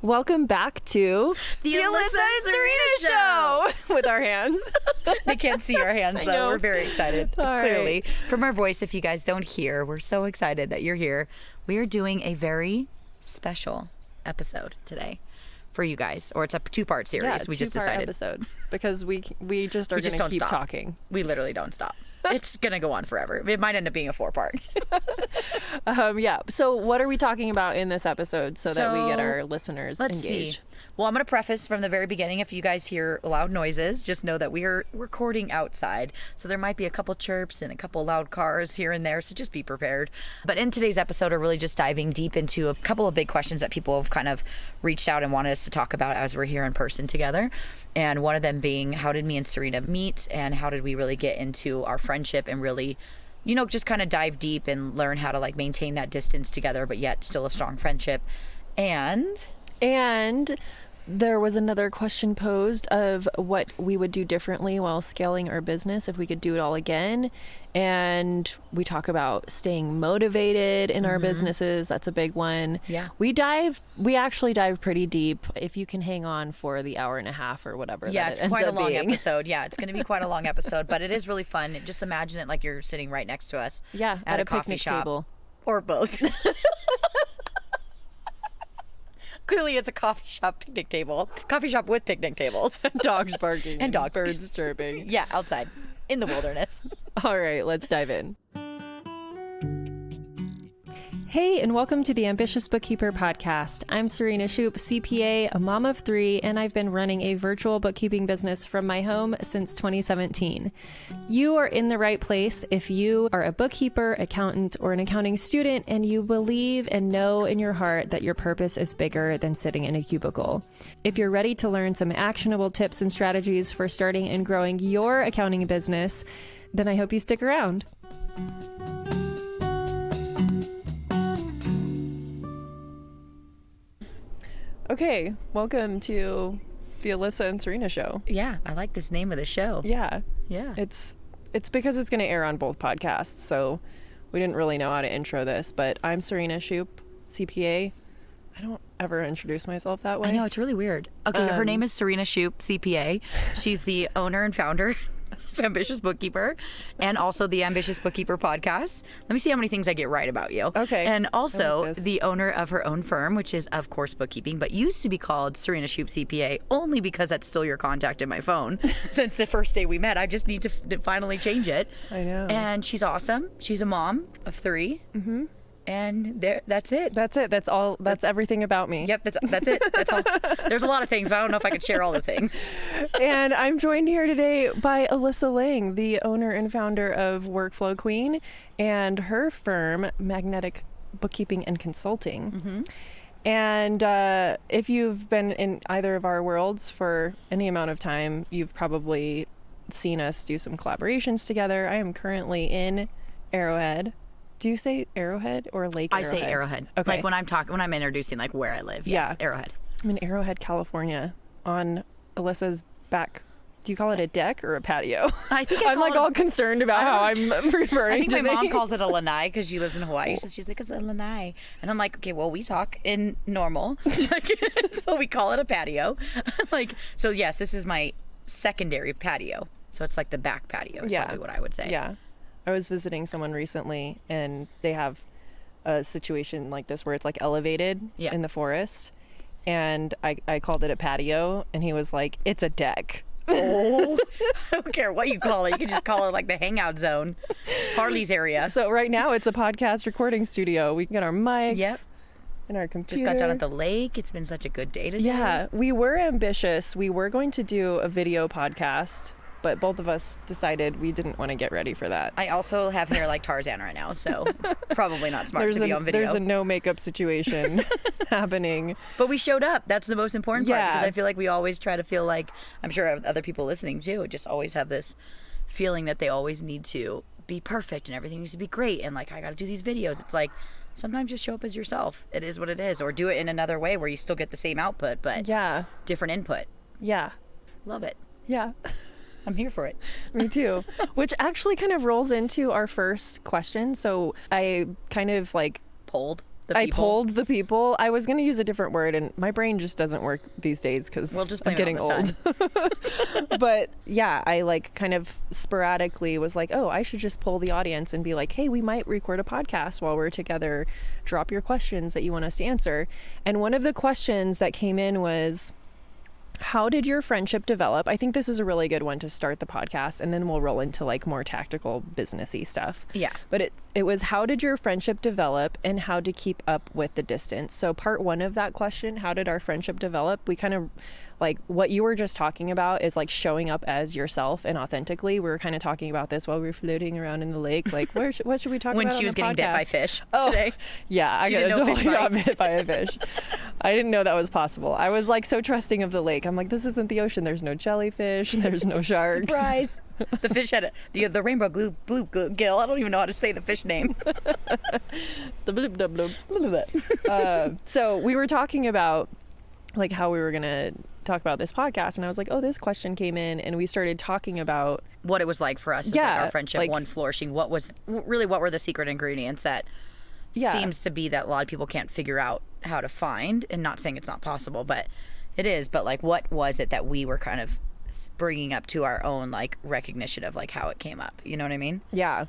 Welcome back to the Alyssa Serena Show with our hands. They can't see our hands though. We're very excited. Clearly. Right. From our voice, if you guys don't hear, we're so excited that you're here. We are doing a very special episode today for you guys, or it's a two-part series. Yeah, we just decided episode because we just are going to keep talking. We literally don't stop. It's going to go on forever. It might end up being a 4-part. Yeah. So what are we talking about in this episode so that we get our listeners engaged? See. Well, I'm going to preface from the very beginning. If you guys hear loud noises, just know that we are recording outside. So there might be a couple chirps and a couple loud cars here and there. So just be prepared. But in today's episode, we're really just diving deep into a couple of big questions that people have kind of reached out and wanted us to talk about as we're here in person together. And one of them being, how did me and Serena meet? And how did we really get into our friendship and really, you know, just kind of dive deep and learn how to like maintain that distance together, but yet still a strong friendship. And there was another question posed of what we would do differently while scaling our business if we could do it all again. And we talk about staying motivated in our businesses. That's a big one. Yeah. We actually dive pretty deep if you can hang on for the hour and a half or whatever. Yeah, it's quite a long episode. Yeah, it's going to be quite a long episode, but it is really fun. Just imagine it like you're sitting right next to us. Yeah, at a coffee picnic shop. Table. Or both. Clearly, it's a coffee shop picnic table. Coffee shop with picnic tables. Dogs barking. And dogs. Birds chirping. Yeah, outside. In the wilderness. All right, let's dive in. Hey, and welcome to the Ambitious Bookkeeper podcast. I'm Serena Show, CPA, a mom of 3, and I've been running a virtual bookkeeping business from my home since 2017. You are in the right place if you are a bookkeeper, accountant, or an accounting student, and you believe and know in your heart that your purpose is bigger than sitting in a cubicle. If you're ready to learn some actionable tips and strategies for starting and growing your accounting business, then I hope you stick around. Okay, welcome to the Alyssa and Serena Show. Yeah, I like this name of the show. Yeah. Yeah. It's because it's going to air on both podcasts, so we didn't really know how to intro this, but I'm Serena Show, CPA. I don't ever introduce myself that way. I know, it's really weird. Okay, her name is Serena Show, CPA. She's the owner and founder of Ambitious Bookkeeper and also the Ambitious Bookkeeper podcast. Let me see how many things I get right about you. Okay. And also like this. the owner of her own firm, which is, of course, bookkeeping, but used to be called Serena Show, CPA, only because that's still your contact in my phone since the first day we met. I just need to finally change it. I know. And she's awesome. She's a mom of 3. Mm-hmm. And that's it. That's it. That's all. That's everything about me. Yep, that's it. That's all. There's a lot of things, but I don't know if I could share all the things. And I'm joined here today by Alyssa Lang, the owner and founder of Workflow Queen and her firm, Magnetic Bookkeeping and Consulting. Mm-hmm. And if you've been in either of our worlds for any amount of time, you've probably seen us do some collaborations together. I am currently in Arrowhead. Do you say Arrowhead or Lake Arrowhead? I say Arrowhead. Okay. Like when I'm introducing like where I live. Yes, Yeah. Arrowhead. I'm in Arrowhead, California, on Alyssa's back. Do you call it a deck or a patio? I think I'm like all concerned about how I'm referring I think to my mom things. calls it a lanai because she lives in Hawaii. So she's like, it's a lanai. And I'm like, okay, well, we talk in normal. So we call it a patio. So yes, this is my secondary patio. So it's like the back patio is probably what I would say. Yeah. I was visiting someone recently and they have a situation like this where it's like elevated in the forest. And I called it a patio and he was like, it's a deck. Oh, I don't care what you call it. You can just call it like the hangout zone, Harley's area. So right now it's a podcast recording studio. We can get our mics. Yep. And our computer. Just got down at the lake. It's been such a good day today. Yeah, we were ambitious. We were going to do a video podcast, but both of us decided we didn't want to get ready for that. I also have hair like Tarzan right now, so it's probably not smart to be on video. There's a no makeup situation happening. But we showed up. That's the most important part, Yeah. because I feel like we always try to feel like, I'm sure other people listening too, just always have this feeling that they always need to be perfect and everything needs to be great and like, I got to do these videos. It's like, sometimes just show up as yourself. It is what it is. Or do it in another way where you still get the same output, but different input. Yeah. Love it. Yeah. I'm here for it. Me too. Which actually kind of rolls into our first question. So I kind of like polled the I people. polled the people. I was going to use a different word, and my brain just doesn't work these days because I'm getting old. But yeah, I like kind of sporadically was like, oh, I should just poll the audience and be like, hey, we might record a podcast while we're together. Drop your questions that you want us to answer. And one of the questions that came in was, how did your friendship develop? I think this is a really good one to start the podcast, and then we'll roll into like more tactical businessy stuff. Yeah. But it was, how did your friendship develop and how to keep up with the distance? So part one of that question, how did our friendship develop? We kind of like what you were just talking about is like showing up as yourself and authentically. We were kind of talking about this while we were floating around in the lake. Like, what should we talk about when she was getting bit by fish today? Yeah, I totally got bit by a fish. I didn't know that was possible. I was like so trusting of the lake. I'm like, this isn't the ocean. There's no jellyfish. There's no sharks. Surprise. The fish had the rainbow blue gill. I don't even know how to say the fish name. The bloop, bloop, bloop. So we were talking about like how we were going to talk about this podcast, and I was like, oh, this question came in, and we started talking about what it was like for us as like our friendship, like, one flourishing. What were the secret ingredients that seems to be that a lot of people can't figure out how to find, and not saying it's not possible, but it is. But like, what was it that we were kind of bringing up to our own like recognition of like how it came up? You know what I mean? Yeah.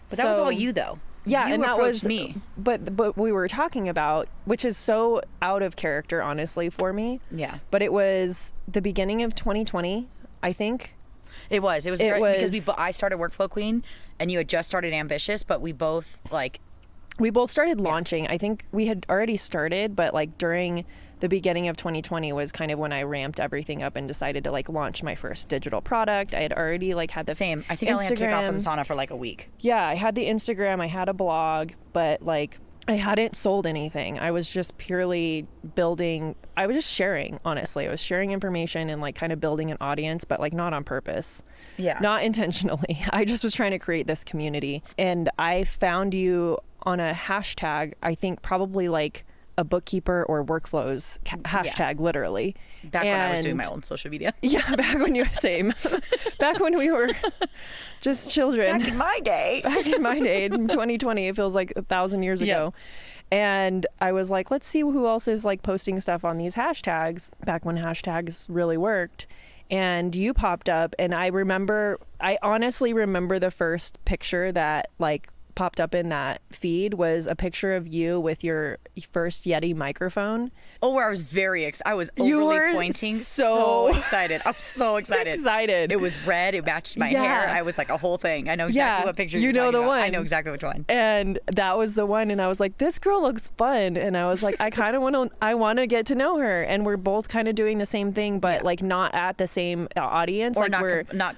But that was all you though. Yeah, you and that was me. But we were talking about, which is so out of character, honestly, for me. Yeah. But it was the beginning of 2020, I think. It was great because I started Workflow Queen, and you had just started Ambitious, but we both started launching. I think we had already started, but like during the beginning of 2020 was kind of when I ramped everything up and decided to like launch my first digital product. I had already like had the same. I think I only had kickoff in the sauna for like a week. Yeah, I had the Instagram, I had a blog, but like I hadn't sold anything. I was just purely building. I was just sharing, honestly. I was sharing information and like kind of building an audience, but like not on purpose. Yeah. Not intentionally. I just was trying to create this community. And I found you on a hashtag, I think probably like a bookkeeper or workflows hashtag, literally. Back when I was doing my own social media. Yeah, back when you were back when we were just children. Back in my day. In 2020, it feels like 1,000 years ago. And I was like, let's see who else is like posting stuff on these hashtags back when hashtags really worked. And you popped up, and I honestly remember the first picture that like popped up in that feed was a picture of you with your first Yeti microphone. Oh, where I was I was overly pointing. So excited. I was so excited. It was red. It matched my hair. I was like a whole thing. I know exactly what picture you're talking about. One. I know exactly which one. And that was the one. And I was like, this girl looks fun. And I was like, I want to get to know her. And we're both kind of doing the same thing, but like not at the same audience. Or like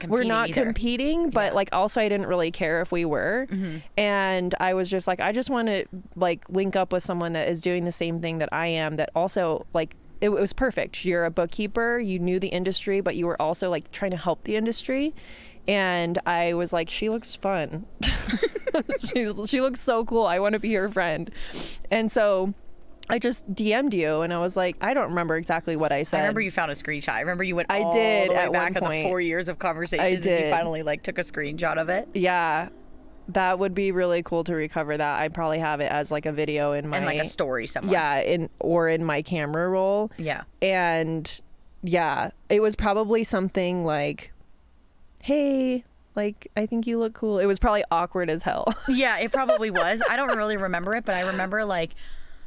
we're not competing, but like also I didn't really care if we were. Mm-hmm. And I was just like, I just want to like link up with someone that is doing the same thing that I am, that also like, it was perfect. You're a bookkeeper, you knew the industry, but you were also like trying to help the industry. And I was like, she looks fun. she looks so cool. I want to be her friend. And so I just DM'd you, and I was like, I don't remember exactly what I said. I remember you found a screenshot. I remember you went all the way back at the 4 years of conversations, and you finally like took a screenshot of it. Yeah. That would be really cool to recover that. I probably have it as like a video in my... And like a story somewhere. Yeah, in my camera roll. Yeah. And yeah, it was probably something like, hey, like, I think you look cool. It was probably awkward as hell. Yeah, it probably was. I don't really remember it, but I remember like,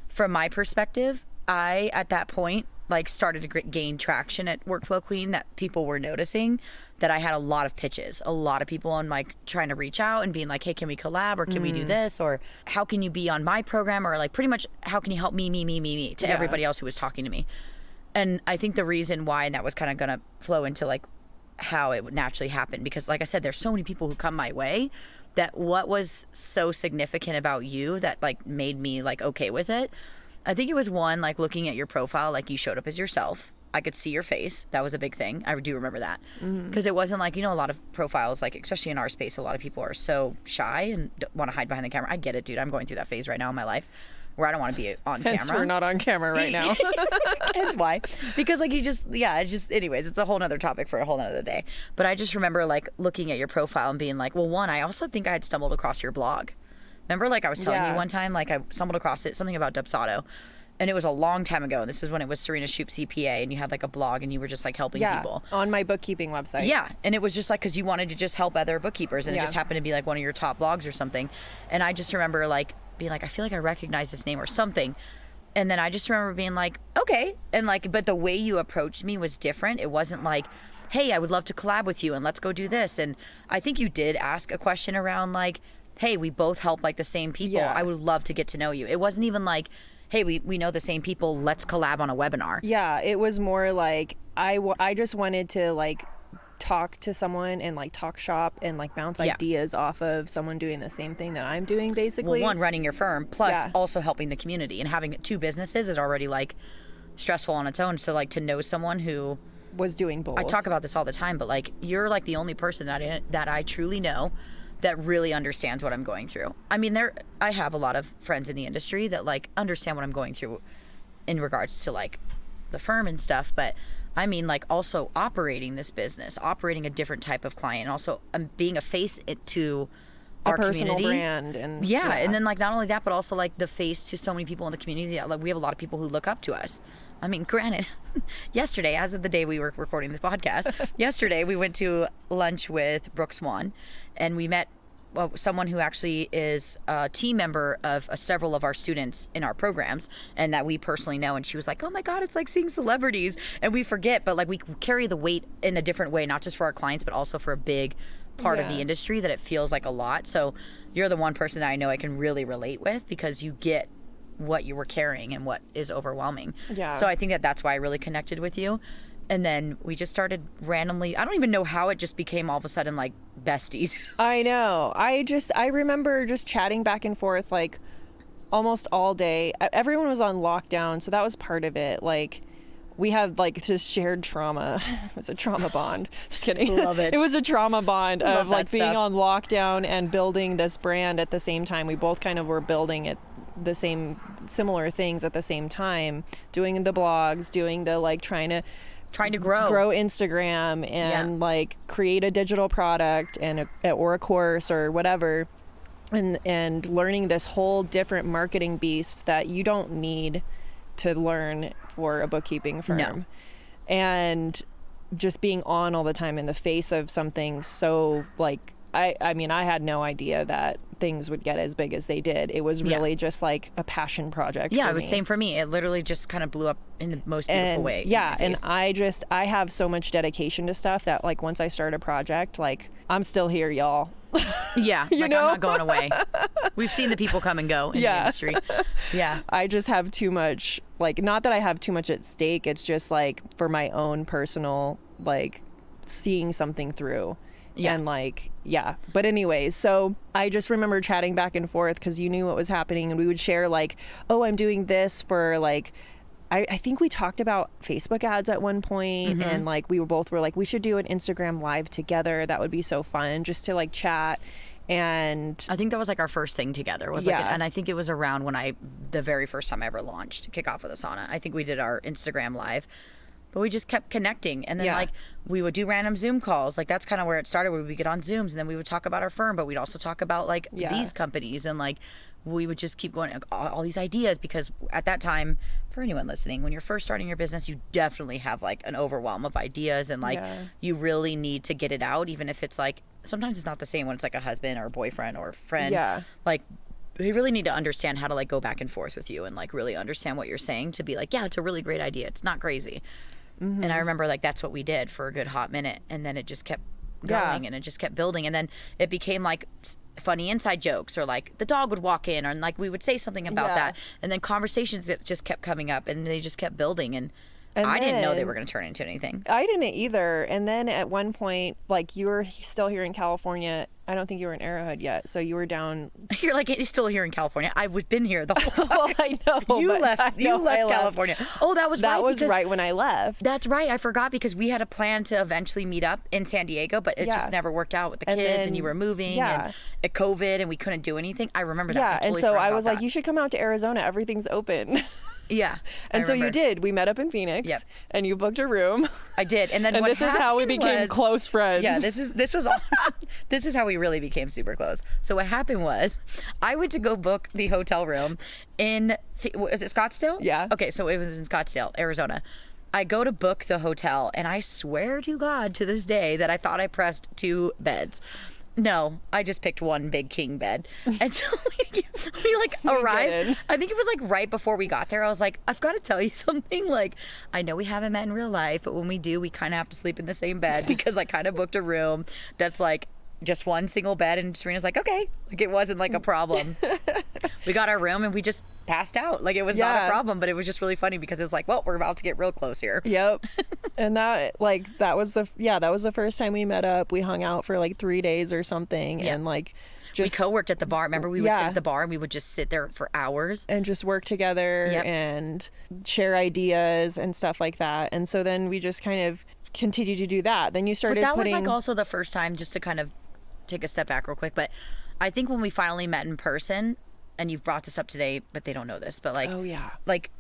from my perspective, I, at that point, like started to gain traction at Workflow Queen, that people were noticing that I had a lot of pitches, a lot of people on like trying to reach out and being like, hey, can we collab, or can we do this, or how can you be on my program, or like pretty much how can you help me to everybody else who was talking to me. And I think the reason why, and that was kind of gonna flow into like how it would naturally happen, because like I said, there's so many people who come my way, that what was so significant about you that like made me like okay with it, I think it was one, like looking at your profile, like you showed up as yourself. I could see your face. That was a big thing. I do remember that. Because it wasn't like, you know, a lot of profiles, like especially in our space, a lot of people are so shy and want to hide behind the camera. I get it, dude. I'm going through that phase right now in my life where I don't want to be on Hence camera. We're not on camera right now. That's why. Because like anyways, it's a whole nother topic for a whole nother day. But I just remember like looking at your profile and being like, well, one, I also think I had stumbled across your blog. Remember, like I was telling you one time, like I stumbled across it, something about Dubsado. And it was a long time ago. This is when it was Serena Show CPA, and you had like a blog, and you were just like helping people on my bookkeeping website. Yeah, and it was just like because you wanted to just help other bookkeepers, and it just happened to be like one of your top blogs or something. And I just remember like being like, I feel like I recognize this name or something. And then I just remember being like, okay, and like, but the way you approached me was different. It wasn't like, hey, I would love to collab with you, and let's go do this. And I think you did ask a question around like, hey, we both help like the same people. I would love to get to know you. It wasn't even like, hey, we know the same people, let's collab on a webinar. Yeah, it was more like I just wanted to like talk to someone and like talk shop and like bounce ideas off of someone doing the same thing that I'm doing, basically. Well, one, running your firm, plus also helping the community, and having 2 businesses is already like stressful on its own. So like to know someone who was doing both. I talk about this all the time, but like you're like the only person that I truly know that really understands what I'm going through. I mean, I have a lot of friends in the industry that like understand what I'm going through in regards to like the firm and stuff, but I mean like also operating this business, operating a different type of client, and also being a face to our personal community. brand. And and then like not only that, but also like the face to so many people in the community that like we have a lot of people who look up to us. I mean, granted, yesterday, as of the day we were recording this podcast, yesterday we went to lunch with Brooke Swan, and we met someone who actually is a team member of several of our students in our programs, and that we personally know. And she was like, oh my God, it's like seeing celebrities. And we forget, but like we carry the weight in a different way, not just for our clients, but also for a big part of the industry, that it feels like a lot. So you're the one person that I know I can really relate with, because you get what you were carrying and what is overwhelming. So I think that's why I really connected with you. And then we just started randomly, I don't even know how it just became all of a sudden like besties. I know. I remember just chatting back and forth like almost all day. Everyone was on lockdown, so that was part of it. Like we had like this shared trauma. It was a trauma bond. Just kidding. Love it. It was a trauma bond of like being stuff. on lockdown and building this brand at the same time. We both kind of were building it, the same similar things at the same time, doing the blogs, doing the like trying to grow Instagram and like create a digital product and or a course or whatever, and learning this whole different marketing beast that you don't need to learn for a bookkeeping firm. And just being on all the time in the face of something so like I mean, I had no idea that things would get as big as they did. It was really just like a passion project. Yeah, it was same for me. It literally just kind of blew up in the most beautiful way. Yeah, and I have so much dedication to stuff that like once I start a project, like I'm still here, y'all. Yeah, you like know? I'm not going away. We've seen the people come and go in the industry. Yeah. I just have too much, like, not that I have too much at stake. It's just like for my own personal, like seeing something through. And like, but anyways, so I just remember chatting back and forth because you knew what was happening, and we would share like, oh, I'm doing this for like, I think we talked about Facebook ads at one point, and like we were like, we should do an Instagram live together. That would be so fun just to like chat. And I think that was like our first thing together was like, and I think it was around when the very first time I ever launched Kick Off with Asana. I think we did our Instagram live. But we just kept connecting, and then like we would do random Zoom calls. Like that's kind of where it started, where we get on Zooms, and then we would talk about our firm, but we'd also talk about like these companies, and like we would just keep going all these ideas, because at that time, for anyone listening, when you're first starting your business, you definitely have like an overwhelm of ideas, and like you really need to get it out, even if it's like sometimes it's not the same when it's like a husband or a boyfriend or a friend. Like they really need to understand how to like go back and forth with you and like really understand what you're saying to be like, yeah, it's a really great idea. It's not crazy. And I remember like that's what we did for a good hot minute, and then it just kept going and it just kept building, and then it became like funny inside jokes, or like the dog would walk in, or like we would say something about that, and then conversations that just kept coming up, and they just kept building, and I didn't know they were going to turn into anything. I didn't either. And then at one point, like you were still here in California. I don't think you were in Arrowhead yet, so you were down. You're like still here in California. I've been here the whole time. Well, I know. You left California. Oh, that was right when I left. That's right. I forgot, because we had a plan to eventually meet up in San Diego, but it just never worked out with the kids, and you were moving, and COVID, and we couldn't do anything. I remember that. Yeah, and so I was like, you should come out to Arizona. Everything's open. Yeah. And so you did. We met up in Phoenix, and you booked a room. I did. And then this is how we became close friends. Yeah, this was This is how we really became super close. So what happened was I went to go book the hotel room in, was it Scottsdale? Yeah. Okay, so it was in Scottsdale, Arizona. I go to book the hotel, and I swear to God to this day that I thought I pressed 2 beds. No, I just picked one big king bed. And so we like arrived. I think it was like right before we got there. I was like, I've got to tell you something. Like, I know we haven't met in real life, but when we do, we kind of have to sleep in the same bed because I kind of booked a room that's like just one single bed. And Serena's like, okay. Like, it wasn't like a problem. We got our room and we just passed out. Like, it was not a problem, but it was just really funny because it was like, well, we're about to get real close here. Yep. And that was the first time we met up. We hung out for like 3 days or something. And like, we co-worked at the bar. Remember, we would sit at the bar and we would just sit there for hours and just work together and share ideas and stuff like that. And so then we just kind of continued to do that. Then you started But that was like also the first time, just to kind of take a step back real quick, but I think when we finally met in person, and you've brought this up today, but they don't know this, but like, like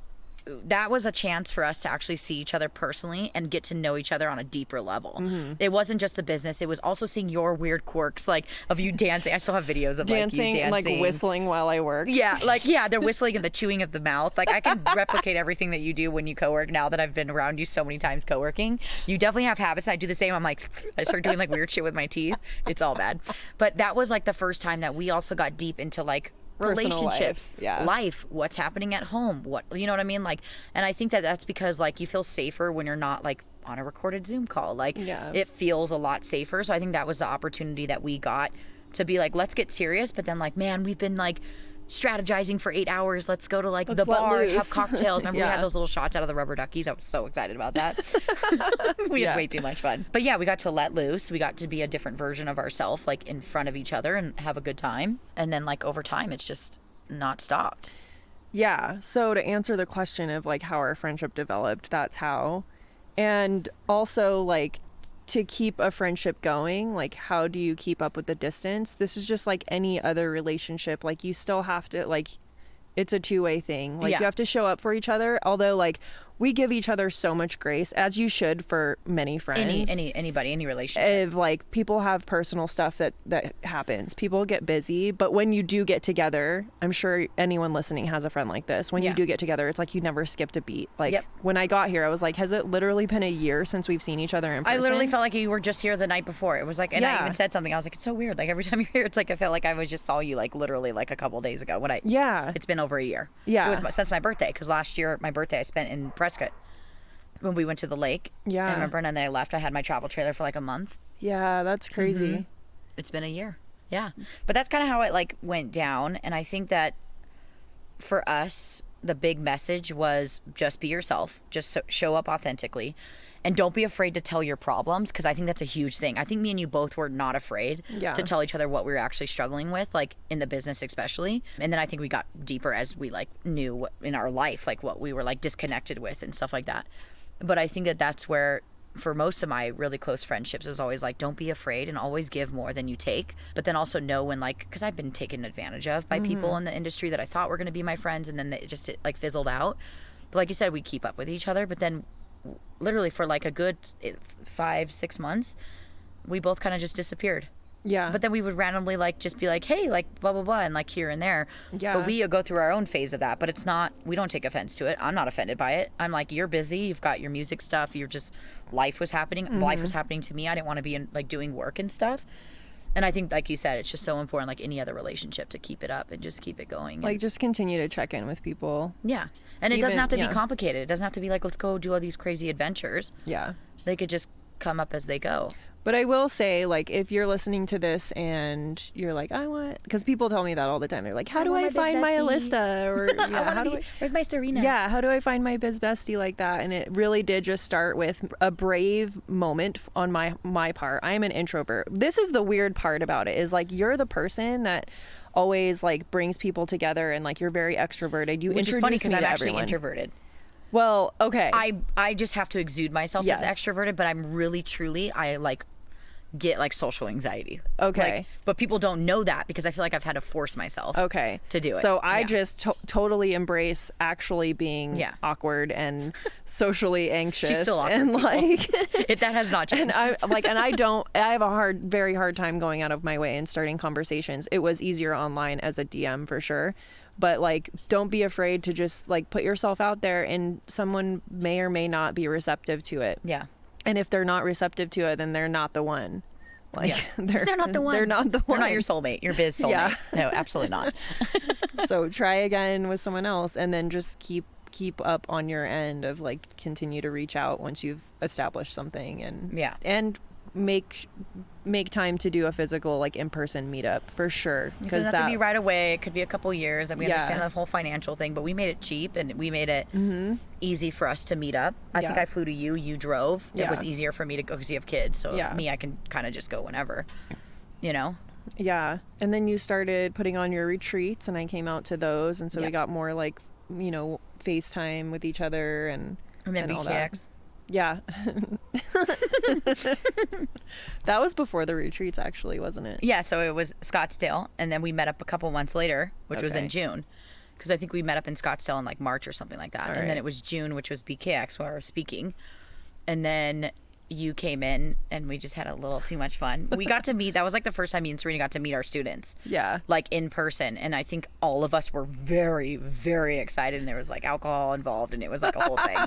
that was a chance for us to actually see each other personally and get to know each other on a deeper level. It wasn't just a business. It was also seeing your weird quirks, like of you dancing. I still have videos of dancing, like you dancing. Like whistling while I work. Yeah, like, they're whistling and the chewing of the mouth. Like, I can replicate everything that you do when you co-work now that I've been around you so many times co-working. You definitely have habits. I do the same. I'm like, I start doing like weird shit with my teeth. It's all bad. But that was like the first time that we also got deep into like relationships, life, what's happening at home, what, you know what I mean? Like, and I think that that's because like you feel safer when you're not like on a recorded Zoom call. Like, it feels a lot safer. So I think that was the opportunity that we got to be like, let's get serious. But then like, man, we've been like strategizing for 8 hours. Let's go to like the bar and have cocktails. Remember we had those little shots out of the rubber duckies? I was so excited about that. We had way too much fun. But yeah, we got to let loose. We got to be a different version of ourselves, like in front of each other and have a good time. And then like over time, it's just not stopped. Yeah. So to answer the question of like how our friendship developed, that's how. And also like to keep a friendship going, like how do you keep up with the distance? This is just like any other relationship. Like you still have to, like, it's a two-way thing. Like you have to show up for each other. Although like we give each other so much grace, as you should for many friends. Anybody, any relationship. If like people have personal stuff that happens, people get busy, but when you do get together, I'm sure anyone listening has a friend like this. When you do get together, it's like you never skipped a beat. Like when I got here, I was like, has it literally been a year since we've seen each other in person? I literally felt like you were just here the night before. It was like, and I even said something. I was like, it's so weird. Like every time you're here, it's like I felt like I just saw you like literally like a couple days ago. When it's been over a year. Yeah, it was since my birthday, because last year my birthday I spent in Prescott. When we went to the lake. Yeah. I remember, and then I left. I had my travel trailer for like a month. Yeah, that's crazy. It's been a year. Yeah. But that's kind of how it like went down. And I think that for us, the big message was just be yourself. Just show up authentically. And don't be afraid to tell your problems, because I think that's a huge thing. I think me and you both were not afraid to tell each other what we were actually struggling with, like in the business especially. And then I think we got deeper as we like knew in our life, like what we were like disconnected with and stuff like that. But I think that that's where, for most of my really close friendships, is always like, don't be afraid and always give more than you take. But then also know when, like, because I've been taken advantage of by people in the industry that I thought were going to be my friends, and then it like fizzled out. But like you said, we keep up with each other. But then literally for like a good 5-6 months, we both kind of just disappeared. Yeah. But then we would randomly like just be like, hey, like blah, blah, blah, and like here and there. Yeah. But we go through our own phase of that. But it's not, we don't take offense to it. I'm not offended by it. I'm like, you're busy. You've got your music stuff. You're just, life was happening. Life was happening to me. I didn't want to be in, like doing work and stuff. And I think, like you said, it's just so important, like any other relationship, to keep it up and just keep it going. Like just continue to check in with people. Yeah. And it doesn't have to be complicated. It doesn't have to be like, let's go do all these crazy adventures. Yeah. They could just come up as they go. But I will say, like, if you're listening to this and you're like, I want, because people tell me that all the time. They're like, how do I find my Alyssa? Or where's my Serena? Yeah, how do I find my biz bestie like that? And it really did just start with a brave moment on my part. I'm an introvert. This is the weird part about it, is like, you're the person that always like brings people together, and like you're very extroverted. You Which introduce is funny because me I'm to actually everyone. introverted. Well, okay. I just have to exude myself as extroverted, but I'm really truly, I like get like social anxiety. Okay. Like, but people don't know that because I feel like I've had to force myself to do it. So I just totally embrace actually being awkward and socially anxious. She's still awkward, and like that has not changed. And I have a very hard time going out of my way and starting conversations. It was easier online as a DM for sure. But like, don't be afraid to just like put yourself out there, and someone may or may not be receptive to it. Yeah. And if they're not receptive to it, then they're not the one. Like they're not the one. They're not the one. They're not your soulmate, your biz soulmate. Yeah. No, absolutely not. So try again with someone else, and then just keep up on your end of like continue to reach out once you've established something, and make time to do a physical like in-person meetup for sure. It doesn't have to be right away. It could be a couple years, and we understand the whole financial thing, but we made it cheap and we made it easy for us to meet up. I think I flew to you drove. It was easier for me to go because you have kids, so I can kind of just go whenever, you know. Yeah. And then you started putting on your retreats, and I came out to those, and so we got more like, you know, FaceTime with each other and then all BKX. that. Yeah. That was before the retreats, actually, wasn't it? Yeah, so it was Scottsdale, and then we met up a couple months later, which was in June. Because I think we met up in Scottsdale in like March or something like that. And then it was June, which was BKX, where I was speaking. And then you came in, and we just had a little too much fun. We got to meet, that was like the first time me and Serena got to meet our students. Yeah. Like in person. And I think all of us were very, very excited, and there was like alcohol involved, and it was like a whole thing.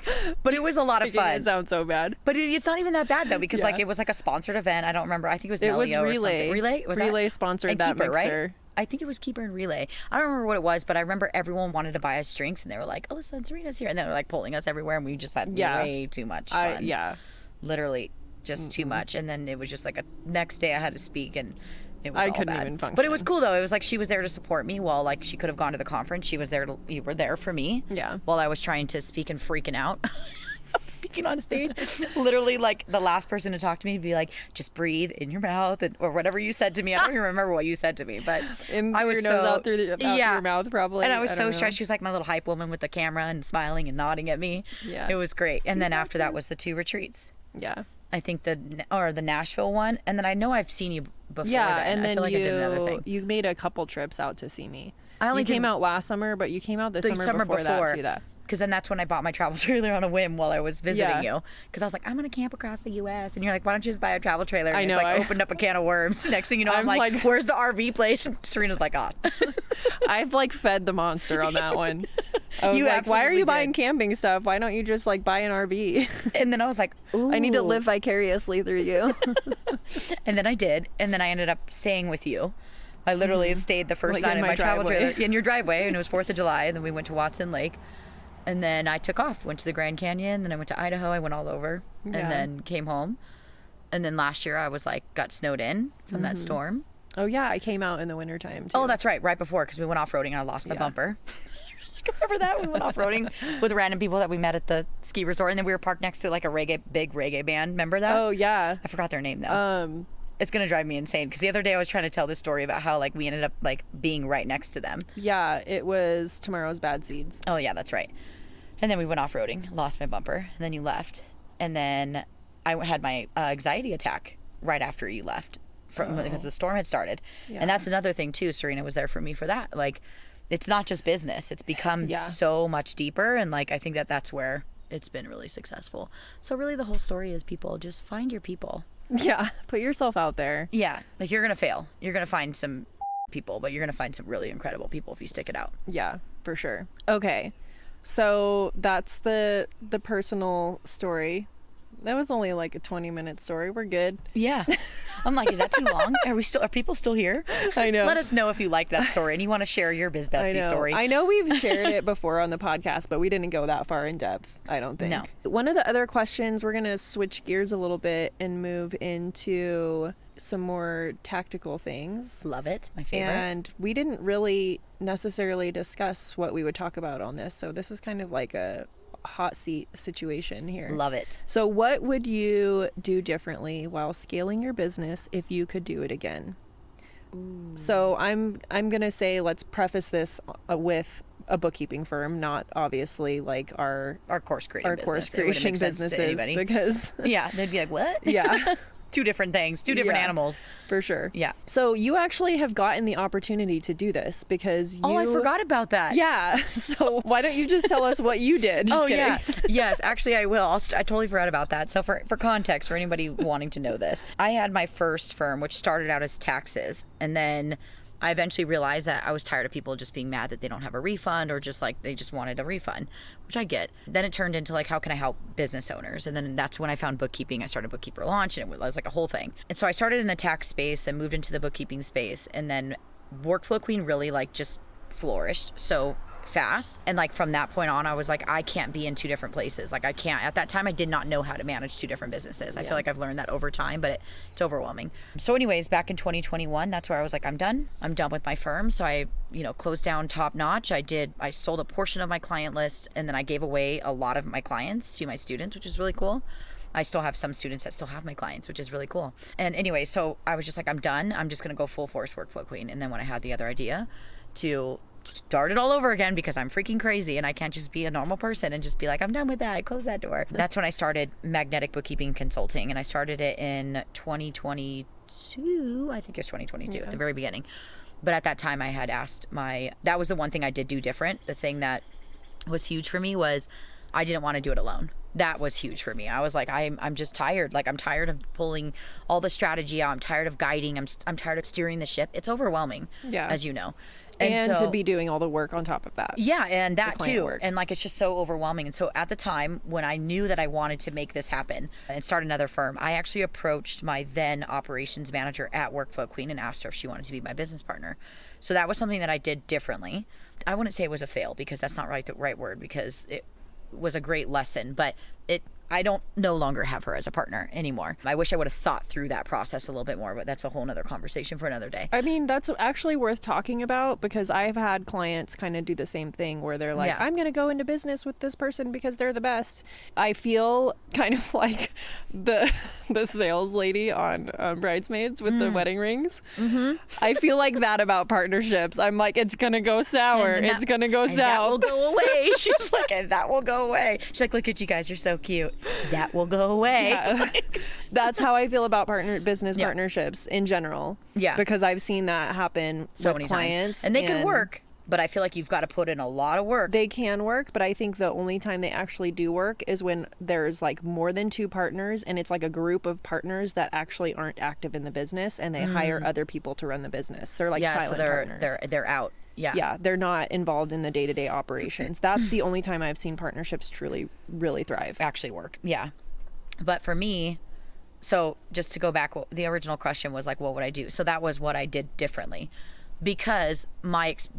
But it was a lot of fun. It sounds so bad. But it's not even that bad though, because like it was like a sponsored event. I don't remember. I think it was Melio or something. Relay? Was Relay sponsored that Keeper, mixer. Right? I think it was Keeper and Relay. I don't remember what it was, but I remember everyone wanted to buy us drinks, and they were like, Alyssa and Serena's here. And they were like pulling us everywhere, and we just had way too much fun. Literally just too much. And then it was just like a next day I had to speak, and it was all couldn't bad. even function. But it was cool though. It was like she was there to support me while like she could have gone to the conference. She was there you were there for me. Yeah. While I was trying to speak and freaking out. Speaking on stage, literally like the last person to talk to me would be like, just breathe in your mouth, or whatever you said to me. I don't even remember what you said to me, but I was your nose out through your mouth probably. And I was so stressed. She was like my little hype woman with the camera and smiling and nodding at me. Yeah. It was great. And then after that was the 2 retreats. Yeah. I think the Nashville one, and then I know I've seen you before. Yeah, then. and then I feel like I did another thing. You made a couple trips out to see me. You came out last summer, but you came out the summer before that too. Because then that's when I bought my travel trailer on a whim while I was visiting you. Because I was like, I'm going to camp across the U.S. And you're like, why don't you just buy a travel trailer? And I know. It's like opened up a can of worms. Next thing you know, I'm like, where's the RV place? And Serena's like, I've like fed the monster on that one. I was like, why are you buying camping stuff? Why don't you just like buy an RV? And then I was like, ooh. I need to live vicariously through you. And then I did. And then I ended up staying with you. I literally stayed the first night in my travel trailer in your driveway, and it was 4th of July, and then we went to Watson Lake. And then I took off, went to the Grand Canyon, then I went to Idaho, I went all over, and then came home. And then last year I was like, got snowed in from that storm. Oh yeah, I came out in the wintertime too. Oh, that's right before, because we went off-roading and I lost my bumper. I remember that. We went off-roading with random people that we met at the ski resort, and then we were parked next to like a big reggae band. Remember that? Oh yeah. I forgot their name though. It's gonna drive me insane, because the other day I was trying to tell this story about how like we ended up like being right next to them. Yeah, it was Tomorrow's Bad Seeds. Oh yeah, that's right. And then we went off-roading, lost my bumper, and then you left. And then I had my anxiety attack right after you left because the storm had started. Yeah. And that's another thing too. Serena was there for me for that. Like, it's not just business. It's become so much deeper. And like, I think that's where it's been really successful. So really the whole story is people, just find your people. Yeah. Put yourself out there. Yeah. Like, you're going to fail. You're going to find some people, but you're going to find some really incredible people if you stick it out. Yeah, for sure. Okay. So that's the personal story. That was only like a 20-minute story. We're good. Yeah. I'm like, is that too long? Are people still here? I know. Let us know if you like that story and you want to share your biz bestie story. I know we've shared it before on the podcast, but we didn't go that far in depth, I don't think. No. One of the other questions, we're going to switch gears a little bit and move into some more tactical things. Love it. My favorite. And we didn't really necessarily discuss what we would talk about on this. So this is kind of like a hot seat situation here. Love it. So what would you do differently while scaling your business if you could do it again? Ooh. So I'm going to say, let's preface this with a bookkeeping firm, not obviously like our course creating businesses, because yeah, they'd be like, what? Yeah. two different things, two different animals. For sure. Yeah. So you actually have gotten the opportunity to do this because you... Oh, I forgot about that. Yeah. So why don't you just tell us what you did? Just kidding. Yeah. Yes, actually I will. I totally forgot about that. So for context, for anybody wanting to know this, I had my first firm, which started out as taxes. And then I eventually realized that I was tired of people just being mad that they don't have a refund or just like they just wanted a refund, which I get. Then it turned into like, how can I help business owners? And then that's when I found bookkeeping. I started Bookkeeper Launch, and it was like a whole thing. And so I started in the tax space, then moved into the bookkeeping space, and then Workflow Queen really like just flourished so fast. And like from that point on, I was like, I can't be in two different places. Like I can't. At that time, I did not know how to manage two different businesses. I feel like I've learned that over time, but it's overwhelming. So anyways, back in 2021, that's where I was like, I'm done with my firm. So I, closed down Top Notch. I sold a portion of my client list, and then I gave away a lot of my clients to my students, which is really cool. I still have some students that still have my clients, which is really cool. And anyway, so I was just like, I'm done. I'm just going to go full force Workflow Queen. And then when I had the other idea to start it all over again, because I'm freaking crazy and I can't just be a normal person and just be like, I'm done with that, I close that door. That's when I started Magnetic Bookkeeping Consulting, and I started it in 2022. I think it was 2022 at the very beginning. But at that time I had asked that was the one thing I did do different. The thing that was huge for me was I didn't want to do it alone. That was huge for me. I was like, I'm just tired. Like I'm tired of pulling all the strategy out. I'm tired of guiding. I'm tired of steering the ship. It's overwhelming, as you know. And so, to be doing all the work on top of that. Yeah, and that too. Work. And like, it's just so overwhelming. And so at the time when I knew that I wanted to make this happen and start another firm, I actually approached my then operations manager at Workflow Queen and asked her if she wanted to be my business partner. So that was something that I did differently. I wouldn't say it was a fail, because that's not the right word, because it was a great lesson, but I don't no longer have her as a partner anymore. I wish I would have thought through that process a little bit more, but that's a whole nother conversation for another day. I mean, that's actually worth talking about, because I've had clients kind of do the same thing where they're like, I'm going to go into business with this person because they're the best. I feel kind of like the sales lady on Bridesmaids with the wedding rings. Mm-hmm. I feel like that about partnerships. I'm like, it's going to go sour. It's going to go south. That will go away. She's like, and that will go away. She's like, look at you guys. You're so cute. That will go away. Yeah. That's how I feel about business partnerships in general. Yeah. Because I've seen that happen so with many clients. Times. And they can work, but I feel like you've got to put in a lot of work. They can work, but I think the only time they actually do work is when there's like more than two partners, and it's like a group of partners that actually aren't active in the business, and they hire other people to run the business. They're like silent partners. They're out. Yeah, they're not involved in the day-to-day operations. That's the only time I've seen partnerships truly, really thrive. Actually work. Yeah. But for me, so just to go back, the original question was like, what would I do? So that was what I did differently, because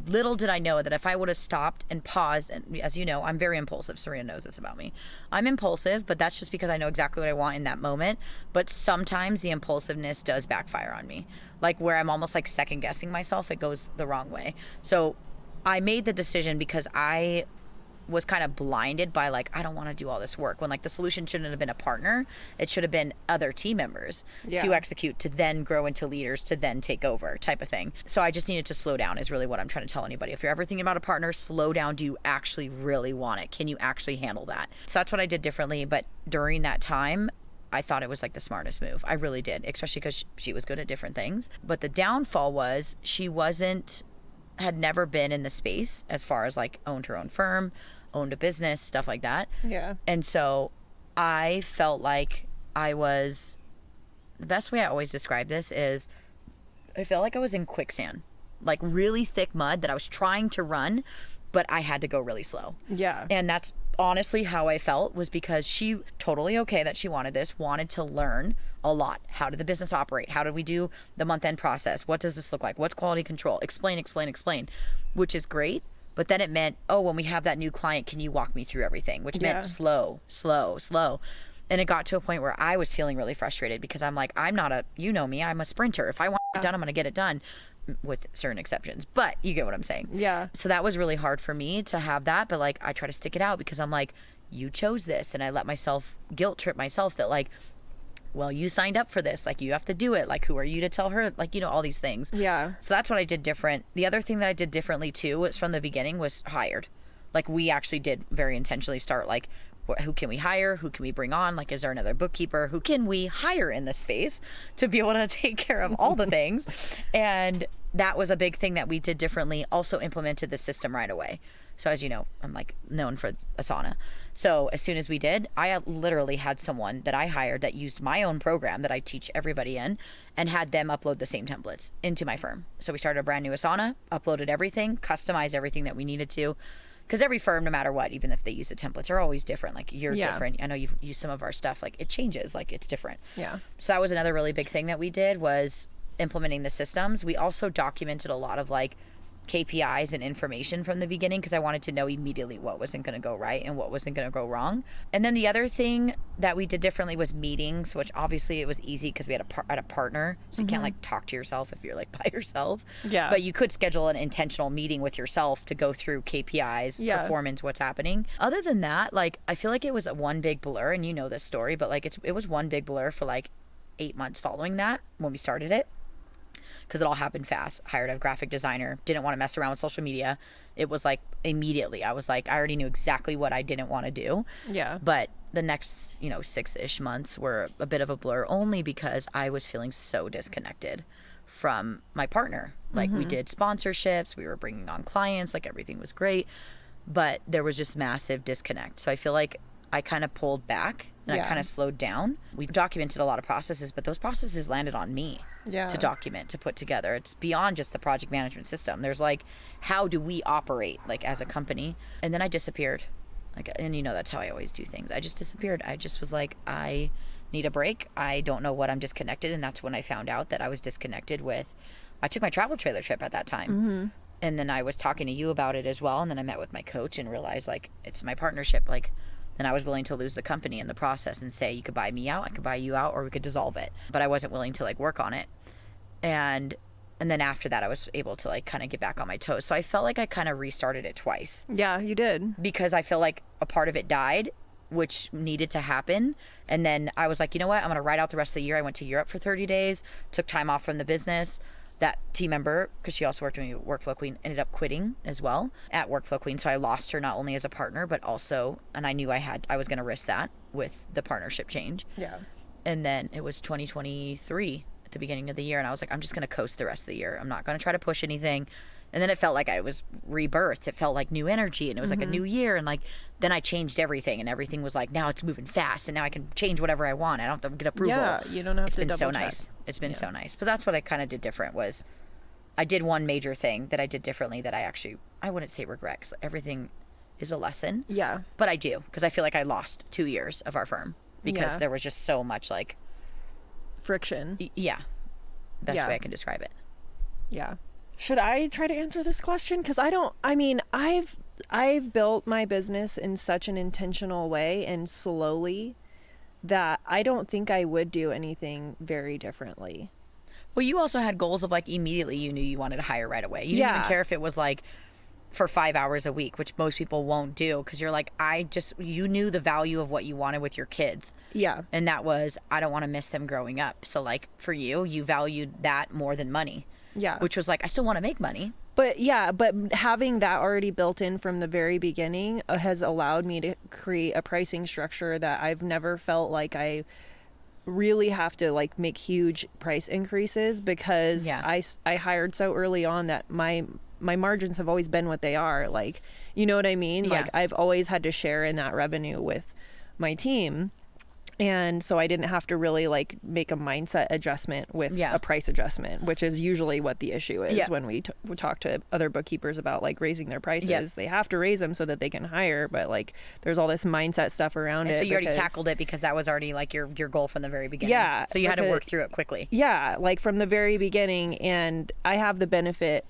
little did I know that if I would have stopped and paused, and as you know, I'm very impulsive. Serena knows this about me. I'm impulsive, but that's just because I know exactly what I want in that moment. But sometimes the impulsiveness does backfire on me, like where I'm almost like second guessing myself. It goes the wrong way. So I made the decision because I was kind of blinded by like, I don't want to do all this work, when like the solution shouldn't have been a partner. It should have been other team members to execute, to then grow into leaders, to then take over type of thing. So I just needed to slow down, is really what I'm trying to tell anybody. If you're ever thinking about a partner, slow down. Do you actually really want it? Can you actually handle that? So that's what I did differently. But during that time, I thought it was like the smartest move. I really did, especially because she was good at different things. But the downfall was she had never been in the space as far as like owned her own firm, owned a business, stuff like that. Yeah. And so I felt like the best way I always describe this is I felt like I was in quicksand, like really thick mud that I was trying to run, but I had to go really slow. Yeah. And that's honestly how I felt, was because she totally okay that she wanted to learn a lot. How did the business operate? How did we do the month-end process? What does this look like? What's quality control? Explain, which is great. But then it meant, when we have that new client, can you walk me through everything? Which meant slow. And it got to a point where I was feeling really frustrated, because I'm like, you know me, I'm a sprinter. If I want it done, I'm going to get it done, with certain exceptions. But you get what I'm saying. Yeah. So that was really hard for me to have that. But like, I try to stick it out, because I'm like, you chose this. And I let myself guilt trip myself that like, well, you signed up for this, like you have to do it, like who are you to tell her, like, all these things. Yeah. So that's what I did different. The other thing that I did differently too was from the beginning was hired. Like we actually did very intentionally start like Who can we hire? Who can we bring on? Like, is there another bookkeeper? Who can we hire in this space to be able to take care of all the things? And that was a big thing that we did differently. Also implemented the system right away. So as you know, I'm like known for Asana. So as soon as we did, I literally had someone that I hired that used my own program that I teach everybody in and had them upload the same templates into my firm. So we started a brand new Asana, uploaded everything, customized everything that we needed to. Because every firm, no matter what, even if they use the templates, are always different. Like, you're different. I know you've used some of our stuff. Like, it changes. Like, it's different. Yeah. So that was another really big thing that we did, was implementing the systems. We also documented a lot of, like, KPIs and information from the beginning, because I wanted to know immediately what wasn't going to go right and what wasn't going to go wrong. And then the other thing that we did differently was meetings, which obviously it was easy because we had a partner, so you can't like talk to yourself if you're like by yourself. Yeah. But you could schedule an intentional meeting with yourself to go through KPIs, performance, what's happening. Other than that, like, I feel like it was one big blur, and you know this story, but like it was one big blur for like 8 months following that when we started it. Because it all happened fast. Hired a graphic designer, didn't want to mess around with social media. It was like immediately, I was like, I already knew exactly what I didn't want to do. Yeah. But the next, 6-ish months were a bit of a blur, only because I was feeling so disconnected from my partner. Like, we did sponsorships, we were bringing on clients, like everything was great, but there was just massive disconnect. So I feel like I kind of pulled back and I kind of slowed down. We documented a lot of processes, but those processes landed on me to document, to put together. It's beyond just the project management system. There's like, how do we operate like as a company? And then I disappeared. Like, and that's how I always do things. I just disappeared. I just was like, I need a break. I don't know what I'm disconnected. And that's when I found out that I was disconnected with, I took my travel trailer trip at that time. And then I was talking to you about it as well. And then I met with my coach and realized, like, it's my partnership. Like, then I was willing to lose the company in the process and say, you could buy me out, I could buy you out, or we could dissolve it. But I wasn't willing to like work on it. And then after that, I was able to like kind of get back on my toes. So I felt like I kind of restarted it twice. Yeah, you did. Because I feel like a part of it died, which needed to happen. And then I was like, you know what? I'm going to ride out the rest of the year. I went to Europe for 30 days, took time off from the business. That team member, because she also worked with me at Workflow Queen, ended up quitting as well at Workflow Queen. So I lost her not only as a partner, but also, and I knew I was going to risk that with the partnership change. Yeah. And then it was 2023 at the beginning of the year. And I was like, I'm just going to coast the rest of the year. I'm not going to try to push anything. And then it felt like I was rebirthed. It felt like new energy, and it was like a new year. And like, then I changed everything, and everything was like, now it's moving fast, and now I can change whatever I want. I don't have to get approval. Yeah, you don't have to double check. It's been so nice. It's been so nice. But that's what I kind of did different, was I did one major thing that I did differently that I wouldn't say regret, because everything is a lesson. Yeah. But I do, because I feel like I lost 2 years of our firm because there was just so much like friction. Best way I can describe it. Yeah. Should I try to answer this question? Because I've built my business in such an intentional way and slowly that I don't think I would do anything very differently. Well, you also had goals of like immediately you knew you wanted to hire right away. You didn't even care if it was like for 5 hours a week, which most people won't do, because you're like, you knew the value of what you wanted with your kids. Yeah. And that was, I don't want to miss them growing up. So like for you valued that more than money. Yeah. Which was like, I still want to make money. But having that already built in from the very beginning has allowed me to create a pricing structure that I've never felt like I really have to like make huge price increases, because I hired so early on that my margins have always been what they are. Like, you know what I mean? Like, I've always had to share in that revenue with my team. And so I didn't have to really like make a mindset adjustment with a price adjustment, which is usually what the issue is when we talk to other bookkeepers about like raising their prices. They have to raise them so that they can hire, but like there's all this mindset stuff around it. So you already tackled it because that was already like your goal from the very beginning. Yeah. So you had to work through it quickly. Yeah, like from the very beginning. And I have the benefit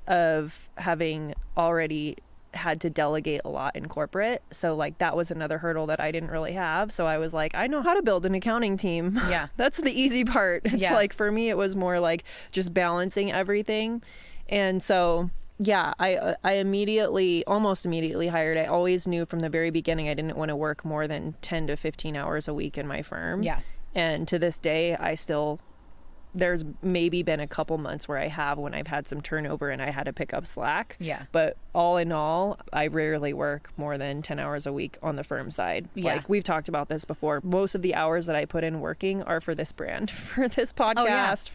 of having already had to delegate a lot in corporate, so like that was another hurdle that I didn't really have. So I was like, I know how to build an accounting team. That's the easy part. It's like, for me it was more like just balancing everything. And so I almost immediately hired. I always knew from the very beginning I didn't want to work more than 10 to 15 hours a week in my firm. And to this day I still there's maybe been a couple months where when I've had some turnover and I had to pick up slack. Yeah. But all in all, I rarely work more than 10 hours a week on the firm side. Yeah. Like we've talked about this before. Most of the hours that I put in working are for this brand, for this podcast,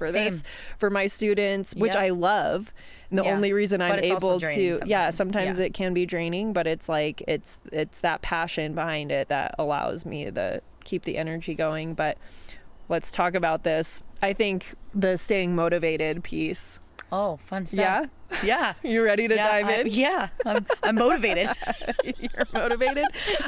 for my students, which I love. And the only reason I'm able to, sometimes it can be draining, but it's like, it's that passion behind it that allows me to keep the energy going. But let's talk about this. I think the staying motivated piece. Oh, fun stuff. Yeah? Yeah. You ready to dive in? I'm motivated. You're motivated?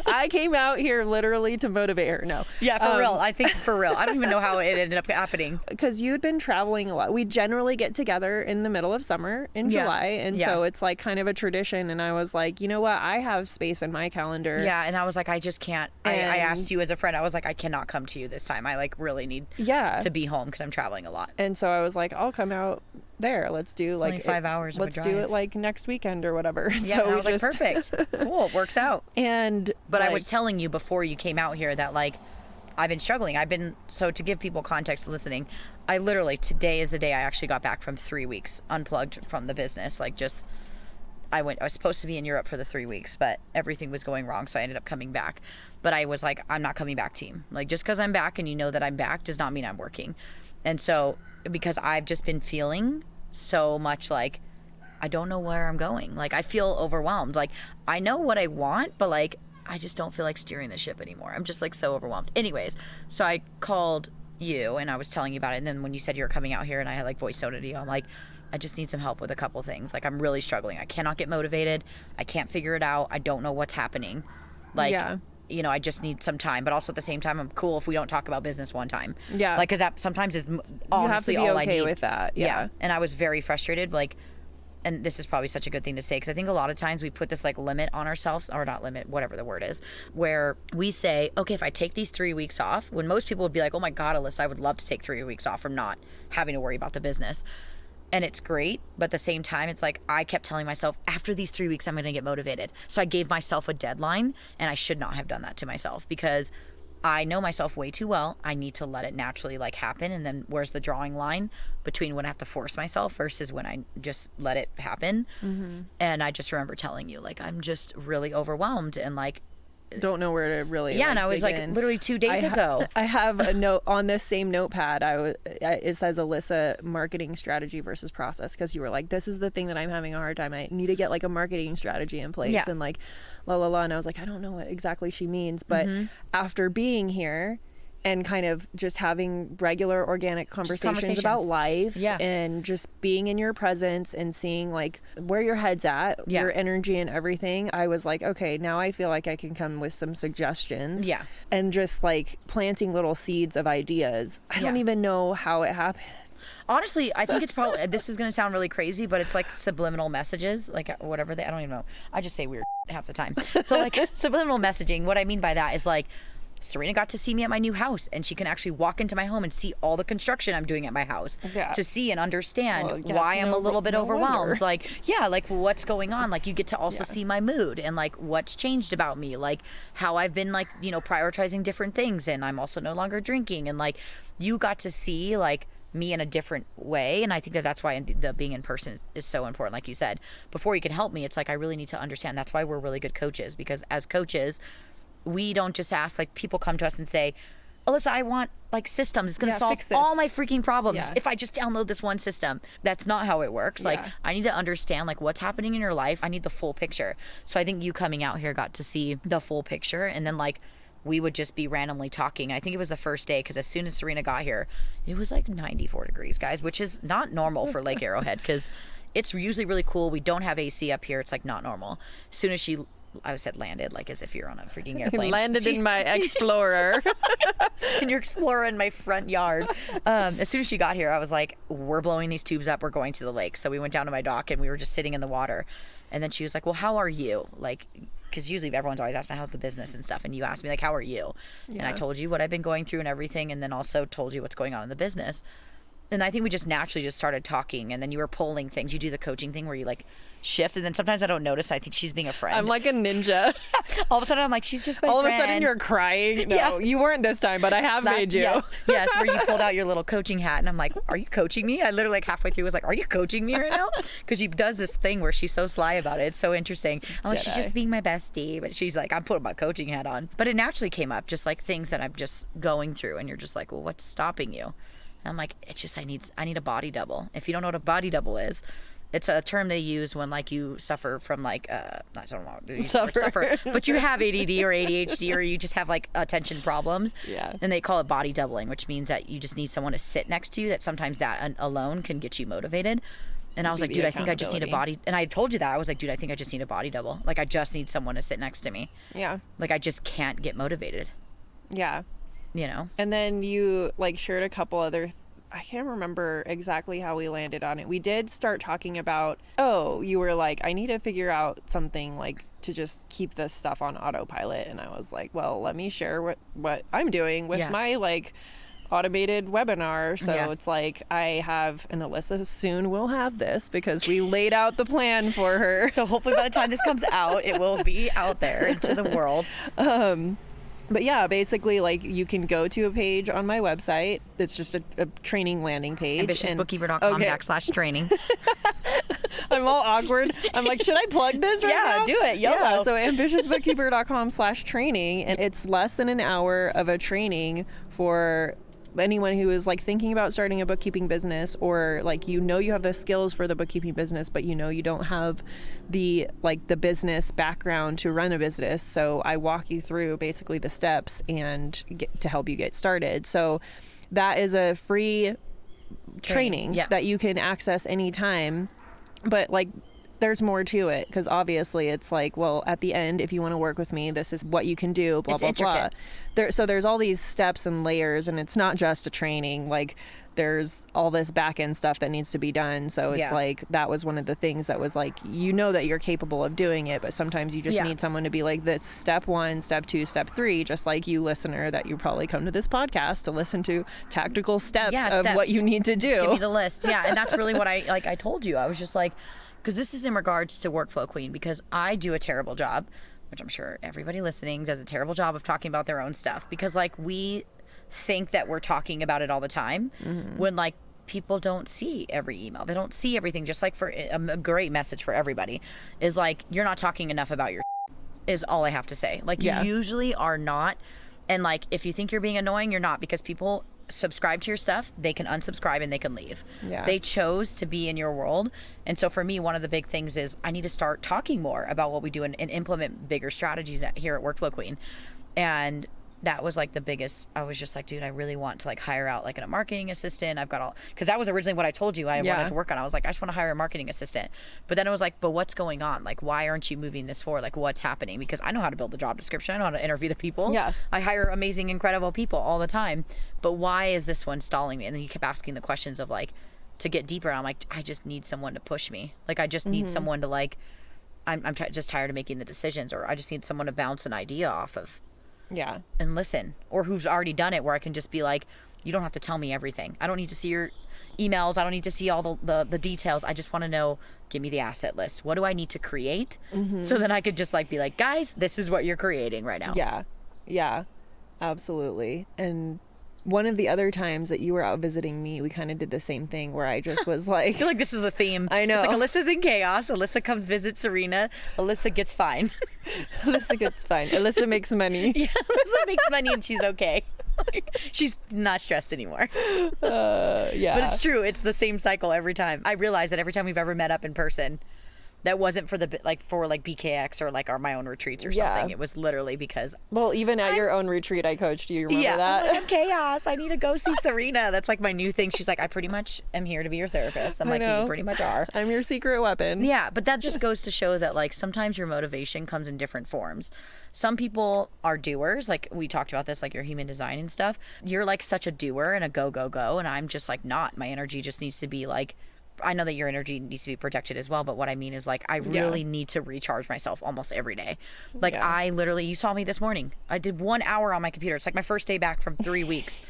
I came out here literally to motivate her. No. Yeah, for real. I think for real. I don't even know how it ended up happening. Because you'd been traveling a lot. We generally get together in the middle of summer in July. And so it's like kind of a tradition. And I was like, you know what? I have space in my calendar. Yeah. And I was like, I just can't. I asked you as a friend. I was like, I cannot come to you this time. I like really need to be home because I'm traveling a lot. And so I was like, I'll come out there. Let's do like 5 hours. Let's do it like next weekend or whatever. Yeah, so I was like, perfect. Cool, it works out. But I was telling you before you came out here that like I've been struggling. So to give people context listening, I literally, today is the day I actually got back from 3 weeks unplugged from the business. Like I was supposed to be in Europe for the 3 weeks, but everything was going wrong. So I ended up coming back. But I was like, I'm not coming back, team. Like just because I'm back and you know that I'm back does not mean I'm working. And so because I've just been feeling so much like, I don't know where I'm going. Like, I feel overwhelmed. Like, I know what I want, but like, I just don't feel like steering the ship anymore. I'm just like so overwhelmed. Anyways, so I called you and I was telling you about it. And then when you said you were coming out here and I had like voice noted you, I'm like, I just need some help with a couple things. Like, I'm really struggling. I cannot get motivated. I can't figure it out. I don't know what's happening. Like, you know, I just need some time. But also at the same time, I'm cool if we don't talk about business one time. Yeah. Like, because that sometimes is honestly all I need. You have to be okay with that. Yeah. And I was very frustrated. Like, and this is probably such a good thing to say because I think a lot of times we put this like limit on ourselves, or not limit, whatever the word is, where we say, okay, if I take these 3 weeks off, when most people would be like, oh my God, Alyssa, I would love to take 3 weeks off from not having to worry about the business. And it's great, but at the same time, it's like I kept telling myself, after these 3 weeks, I'm going to get motivated. So I gave myself a deadline, and I should not have done that to myself because I know myself way too well. I need to let it naturally like happen. And then where's the drawing line between when I have to force myself versus when I just let it happen? Mm-hmm. And I just remember telling you, like, I'm just really overwhelmed and like, don't know where to really and I was like literally 2 days ago. I have a note on this same notepad. It says Alyssa marketing strategy versus process, because you were like, this is the thing that I'm having a hard time. I need to get like a marketing strategy in place and like la la la. And I was like, I don't know what exactly she means, but after being here and kind of just having regular organic conversations about life and just being in your presence and seeing like where your head's at, your energy and everything, I was like, okay, now I feel like I can come with some suggestions and just like planting little seeds of ideas. I don't even know how it happened. Honestly, I think it's probably, this is going to sound really crazy, but it's like subliminal messages, like whatever I don't even know. I just say weird half the time. So like subliminal messaging, what I mean by that is like, Serena got to see me at my new house and she can actually walk into my home and see all the construction I'm doing at my house to see and understand why I'm a little bit overwhelmed. Wonder. Like, like what's going on? Like you get to also see my mood and like what's changed about me, like how I've been like, you know, prioritizing different things and I'm also no longer drinking. And like you got to see like me in a different way. And I think that that's why the being in person is so important. Like you said, before you can help me, it's like, I really need to understand. That's why we're really good coaches, because as coaches, we don't just ask, like people come to us and say, Alyssa, I want like systems. It's going to solve all my freaking problems if I just download this one system. That's not how it works. Like I need to understand like what's happening in your life. I need the full picture. So I think you coming out here got to see the full picture. And then like we would just be randomly talking. I think it was the first day because as soon as Serena got here, it was like 94 degrees, guys, which is not normal for Lake Arrowhead because it's usually really cool. We don't have AC up here. It's like not normal. As soon as she landed, like as if you're on a freaking airplane. Landed in my Explorer. In your Explorer in my front yard. As soon as she got here, I was like, we're blowing these tubes up. We're going to the lake. So we went down to my dock and we were just sitting in the water. And then she was like, well, how are you? Like, because usually everyone's always asked me, how's the business and stuff? And you asked me, like, how are you? And I told you what I've been going through and everything. And then also told you what's going on in the business. And I think we just naturally just started talking, and then you were pulling things. You do the coaching thing where you like shift, and then sometimes I don't notice. I think she's being a friend. I'm like a ninja. All of a sudden I'm like, she's just my All friend. of a sudden you're crying. No, you weren't this time, but I have made you. Yes, where you pulled out your little coaching hat, and I'm like, are you coaching me? I literally like halfway through was like, are you coaching me right now? Because she does this thing where she's so sly about it. It's so interesting. I'm like, she's just being my bestie, but she's like, I'm putting my coaching hat on. But it naturally came up, just like things that I'm just going through, and you're just like, well, what's stopping you? And I'm like, it's just I need a body double. If you don't know what a body double is, it's a term they use when like you suffer from like I don't know, suffer, but you have ADD or ADHD or you just have like attention problems. Yeah. And they call it body doubling, which means that you just need someone to sit next to you. That sometimes that alone can get you motivated. And I was like, dude, I think I just need a body. And I told you that. I was like, dude, I think I just need a body double. Like I just need someone to sit next to me. Yeah. Like I just can't get motivated. Yeah. You know. And then you like shared a couple other. I can't remember exactly how we landed on it. We did start talking about, you were like, I need to figure out something like to just keep this stuff on autopilot. And I was like, well, let me share what I'm doing with my like automated webinar. So it's like I have, and Alyssa soon will have this because we laid out the plan for her. So hopefully by the time this comes out, it will be out there into the world. But yeah, basically, like you can go to a page on my website. It's just a training landing page. ambitiousbookkeeper.com/training. I'm all awkward. I'm like, should I plug this right now? Yeah, do it. YOLO. Yeah, so ambitiousbookkeeper.com/training. And it's less than an hour of a training for anyone who is like thinking about starting a bookkeeping business, or like you have the skills for the bookkeeping business, but you don't have the business background to run a business. So I walk you through basically the steps and to help you get started. So that is a free training that you can access anytime. But like there's more to it, because obviously it's like, well, at the end, if you want to work with me, this is what you can do, blah, it's blah, intricate. blah. So there's all these steps and layers, and it's not just a training. Like there's all this back end stuff that needs to be done. So it's like, that was one of the things that was like, that you're capable of doing it, but sometimes you just need someone to be like, this step 1, step 2, step 3, just like you listener, that you probably come to this podcast to listen to tactical steps of what you need to do. Just give me the list. Yeah. And that's really what I told you. I was just like, because this is in regards to Workflow Queen, because I do a terrible job, which I'm sure everybody listening does a terrible job of talking about their own stuff, because like we think that we're talking about it all the time when like people don't see every email. They don't see everything. Just like for a great message for everybody is like, you're not talking enough about your is all I have to say. Like you usually are not. And like, if you think you're being annoying, you're not, because people subscribe to your stuff, they can unsubscribe and they can leave. They chose to be in your world. And so for me, one of the big things is I need to start talking more about what we do and implement bigger strategies here at Workflow Queen. And that was like the biggest. I was just like, dude, I really want to like hire out like a marketing assistant. I've got all, because that was originally what I told you I wanted to work on. I was like, I just want to hire a marketing assistant. But then it was like, but what's going on? Like, why aren't you moving this forward? Like, what's happening? Because I know how to build the job description. I know how to interview the people. I hire amazing, incredible people all the time. But why is this one stalling me? And then you kept asking the questions of like, to get deeper. And I'm like, I just need someone to push me. Like, I just need someone to like, I'm just tired of making the decisions, or I just need someone to bounce an idea off of. And listen, or who's already done it, where I can just be like, you don't have to tell me everything. I don't need to see your emails. I don't need to see all the details. I just want to know, give me the asset list. What do I need to create? So then I could just like be like, guys, this is what you're creating right now. Yeah, absolutely. And one of the other times that you were out visiting me, we kind of did the same thing, where I just was like, I feel like this is a theme. I know. It's like Alyssa's in chaos. Alyssa comes visit Serena. Alyssa gets fine. Alyssa gets fine. Alyssa makes money. Alyssa makes money and she's okay. She's not stressed anymore. But it's true. It's the same cycle every time. I realize that every time we've ever met up in person, that wasn't for BKX or like my own retreats or something. It was literally because, well, even at your own retreat I coached you. Remember that? I'm chaos. I need to go see Serena. That's like my new thing. She's like, I pretty much am here to be your therapist. I'm like, you pretty much are. I'm your secret weapon. Yeah, but that just goes to show that like sometimes your motivation comes in different forms. Some people are doers, like we talked about this, like your human design and stuff. You're like such a doer and a go, and I'm just like not. My energy just needs to be like, I know that your energy needs to be protected as well, but what I mean is like I really need to recharge myself almost every day. Like I literally, you saw me this morning. I did 1 hour on my computer. It's like my first day back from 3 weeks.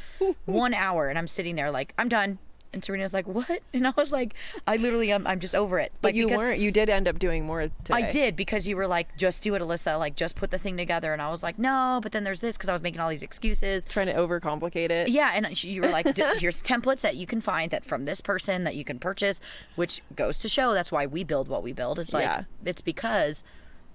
1 hour, and I'm sitting there like, I'm done. And Serena's like, what? And I was like, I literally, I'm just over it. But you did end up doing more today. I did, because you were like, just do it, Alyssa, like just put the thing together. And I was like, no, but then there's this, because I was making all these excuses. Trying to overcomplicate it. Yeah, and you were like, here's templates that you can find that from this person that you can purchase, which goes to show that's why we build what we build. It's like, it's because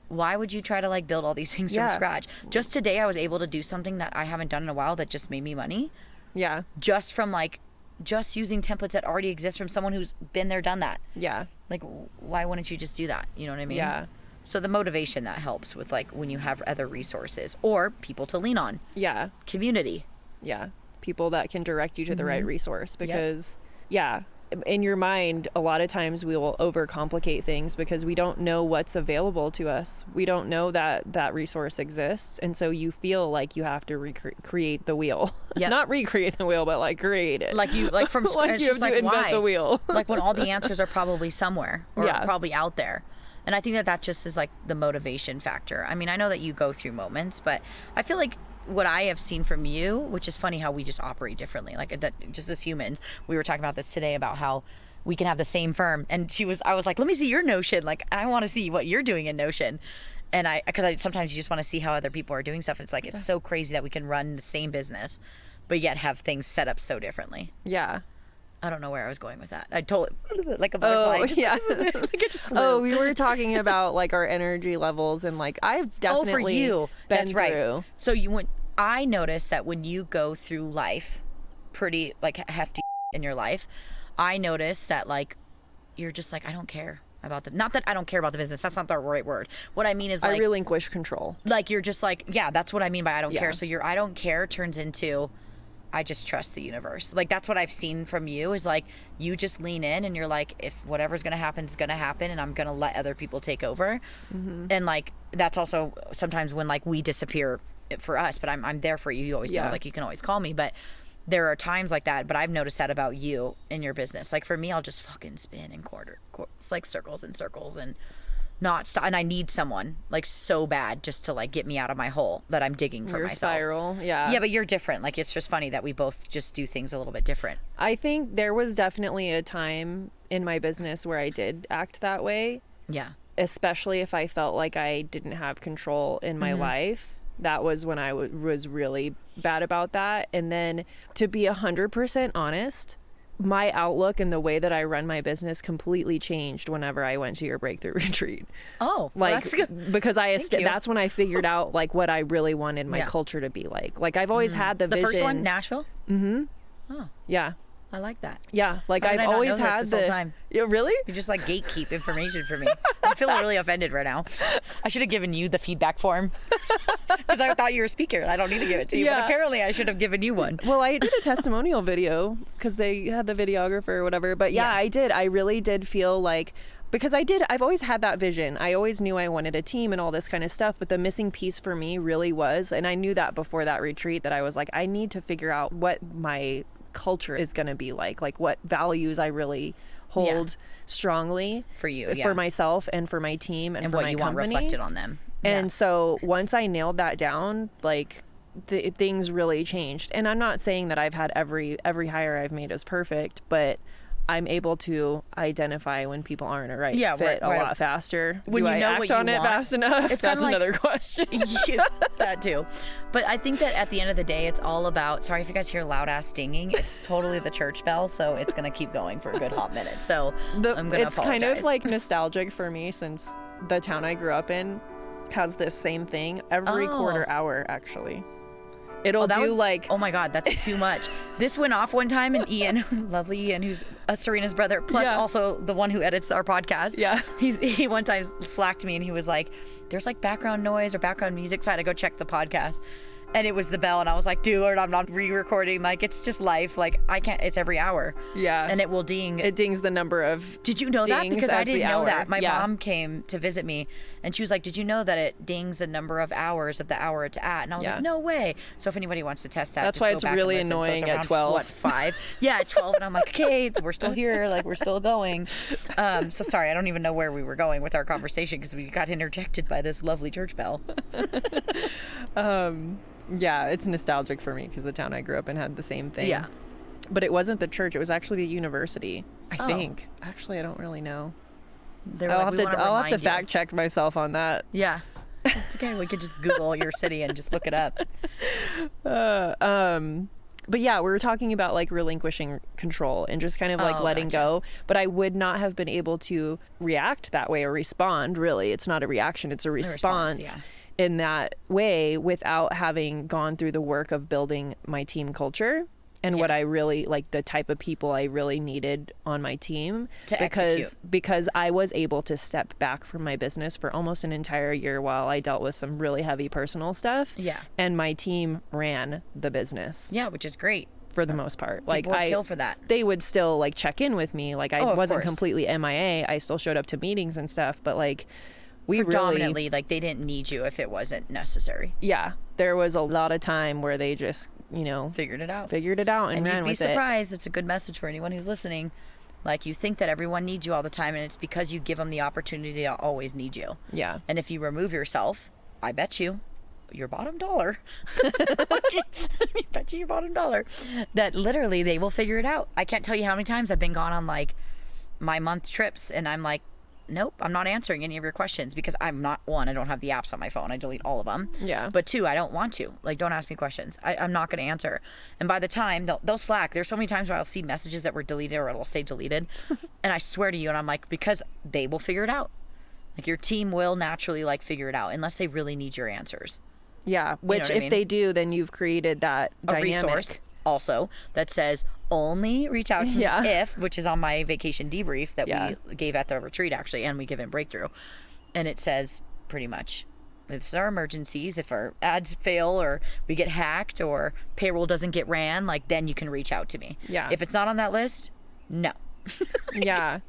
why would you try to like build all these things from scratch? Just today I was able to do something that I haven't done in a while that just made me money. Yeah. Just from like, just using templates that already exist from someone who's been there, done that. Yeah. Like, why wouldn't you just do that? You know what I mean? Yeah. So the motivation that helps with like when you have other resources or people to lean on. Yeah. Community. Yeah. People that can direct you to the right resource, because in your mind, a lot of times we will overcomplicate things because we don't know what's available to us. We don't know that resource exists. And so you feel like you have to recreate the wheel. Yep. Not recreate the wheel, but like create it. Like from scratch. Like you have to invent the wheel. Like when all the answers are probably somewhere or probably out there. And I think that just is like the motivation factor. I mean, I know that you go through moments, but I feel like what I have seen from you, which is funny how we just operate differently, like that, just as humans. We were talking about this today about how we can have the same firm, and I was like, let me see your Notion. Like, I want to see what you're doing in Notion. And because sometimes you just want to see how other people are doing stuff. And it's like, it's so crazy that we can run the same business, but yet have things set up so differently. Yeah. I don't know where I was going with that. I told it like a butterfly. Like it just flew. We were talking about like our energy levels, and like I've definitely for you. That's right. Through. So I noticed that when you go through life pretty like hefty in your life, I noticed that like you're just like, I don't care about not that I don't care about the business. That's not the right word. What I mean is like I relinquish control. Like you're just like, yeah, that's what I mean by I don't care. So your I don't care turns into I just trust the universe. Like that's what I've seen from you is like you just lean in and you're like, if whatever's gonna happen is gonna happen, and I'm gonna let other people take over. And like that's also sometimes when like we disappear for us, but I'm there for you. You always know, like you can always call me, but there are times like that. But I've noticed that about you in your business. Like for me, I'll just fucking spin in it's like circles and circles and not stop. And I need someone like so bad just to like get me out of my hole that I'm digging for myself. Spiral, yeah, but you're different. Like it's just funny that we both just do things a little bit different. I think there was definitely a time in my business where I did act that way. Yeah, especially if I felt like I didn't have control in my life. That was when I was really bad about that. And then to be 100% honest, my outlook and the way that I run my business completely changed whenever I went to your breakthrough retreat. Oh, like, well, that's good. Because that's when I figured out like what I really wanted my culture to be like. Like I've always had the vision. The first one, Nashville? Mm-hmm. Oh. Yeah. I like that. Yeah, like I've always had this whole time. Yeah, really? You just like gatekeep information for me. I'm feeling really offended right now. I should have given you the feedback form because I thought you were a speaker and I don't need to give it to you. Yeah. But apparently I should have given you one. Well, I did a testimonial video because they had the videographer or whatever. But yeah, I did. I really did feel like, because I've always had that vision. I always knew I wanted a team and all this kind of stuff. But the missing piece for me really was, and I knew that before that retreat, that I was like, I need to figure out what my culture is going to be like what values I really hold strongly for you, for myself and for my team and for my company. And what you want reflected on them. And so once I nailed that down, like things really changed. And I'm not saying that I've had every hire I've made is perfect, but I'm able to identify when people aren't a right fit a lot faster. When Do you know I act what you on want, it fast enough? That's like, another question. That too. But I think that at the end of the day, it's all about, sorry if you guys hear loud ass dinging, it's totally the church bell, so it's going to keep going for a good hot minute. So I'm going to apologize. It's kind of like nostalgic for me since the town I grew up in has this same thing every quarter hour, actually. It'll do like, oh my God, that's too much. This went off one time, and Ian, lovely Ian, who's Serena's brother, plus also the one who edits our podcast. Yeah. He one time slacked me and he was like, there's like background noise or background music. So I had to go check the podcast. And it was the bell, and I was like, dude, I'm not re-recording. Like, it's just life. Like, I can't, it's every hour. Yeah. And it will ding. It dings the number of Did you know that? Because I didn't know that. My mom came to visit me, and she was like, did you know that it dings the number of hours of the hour it's at? And I was like, no way. So if anybody wants to test that, that's why it's really annoying at 12. What, 5? Yeah, at 12. And I'm like, okay, we're still here. Like, we're still going. So sorry, I don't even know where we were going with our conversation because we got interjected by this lovely church bell. Yeah, it's nostalgic for me because the town I grew up in had the same thing. Yeah. But it wasn't the church. It was actually the university, I think. Actually, I don't really know. I'll have to fact check myself on that. Yeah. It's okay. We could just Google your city and just look it up. But yeah, we were talking about like relinquishing control and just kind of like letting go. But I would not have been able to react that way or respond. Really, it's not a reaction; it's a response in that way without having gone through the work of building my team culture and what I really like, the type of people I really needed on my team because I was able to step back from my business for almost an entire year while I dealt with some really heavy personal stuff. Yeah. And my team ran the business. Yeah, which is great. For the most part. Like I kill for that. They would still like check in with me. Like I wasn't completely MIA. I still showed up to meetings and stuff, but like predominantly really, like they didn't need you if it wasn't necessary. Yeah. There was a lot of time where they just figured it out and ran with it. You'd be surprised. It's a good message for anyone who's listening. Like, you think that everyone needs you all the time, and it's because you give them the opportunity to always need you. Yeah. And if you remove yourself, I bet you your bottom dollar your bottom dollar that literally they will figure it out. I can't tell you how many times I've been gone on like my month trips and I'm like, nope, I'm not answering any of your questions because I'm not, one, I don't have the apps on my phone. I delete all of them. Yeah. But two, I don't want to. Like, don't ask me questions. I'm not going to answer. And by the time they'll Slack, there's so many times where I'll see messages that were deleted or it'll say deleted. And I swear to you, and I'm like, because they will figure it out. Like, your team will naturally like figure it out unless they really need your answers. Yeah. Which if they do, then you've created that dynamic. Resource also that says only reach out to me if, which is on my vacation debrief that we gave at the retreat actually, and we give in Breakthrough, and it says pretty much, this is our emergencies. If our ads fail or we get hacked or payroll doesn't get ran, like, then you can reach out to me. Yeah. If it's not on that list, no. Yeah.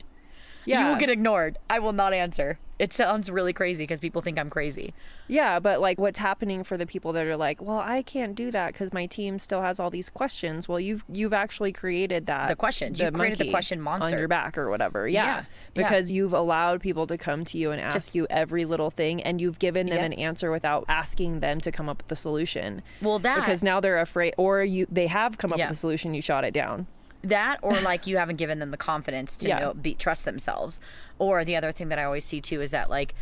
You will get ignored. I will not answer. It sounds really crazy because people think I'm crazy. Yeah, but like what's happening for the people that are like, well, I can't do that because my team still has all these questions. Well, you've actually created that. The questions. You created the question monster. On your back or whatever. Yeah. Because you've allowed people to come to you and ask you every little thing, and you've given them an answer without asking them to come up with the solution. Well, because now they're afraid, or they have come up with a solution, you shot it down. That, or like you haven't given them the confidence to trust themselves. Or the other thing that I always see too is that like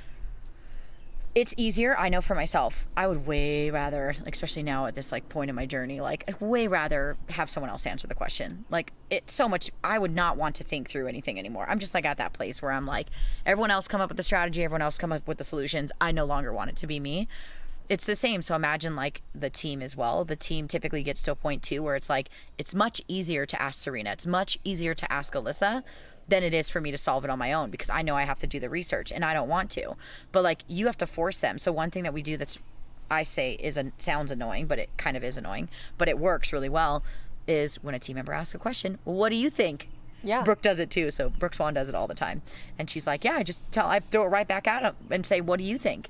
it's easier. I know for myself, I would way rather, like, especially now at this like point in my journey, like I'd way rather have someone else answer the question. Like, it's so much, I would not want to think through anything anymore. I'm just like at that place where I'm like, everyone else come up with the strategy, everyone else come up with the solutions. I no longer want it to be me. It's the same. So imagine like the team as well. The team typically gets to a point too where it's like, it's much easier to ask Serena. It's much easier to ask Alyssa than it is for me to solve it on my own because I know I have to do the research and I don't want to. But like, you have to force them. So one thing that we do that's, I say sounds annoying, but it kind of is annoying, but it works really well, is when a team member asks a question, well, what do you think? Yeah. Brooke does it too. So Brooke Swan does it all the time. And she's like, I throw it right back at them and say, what do you think?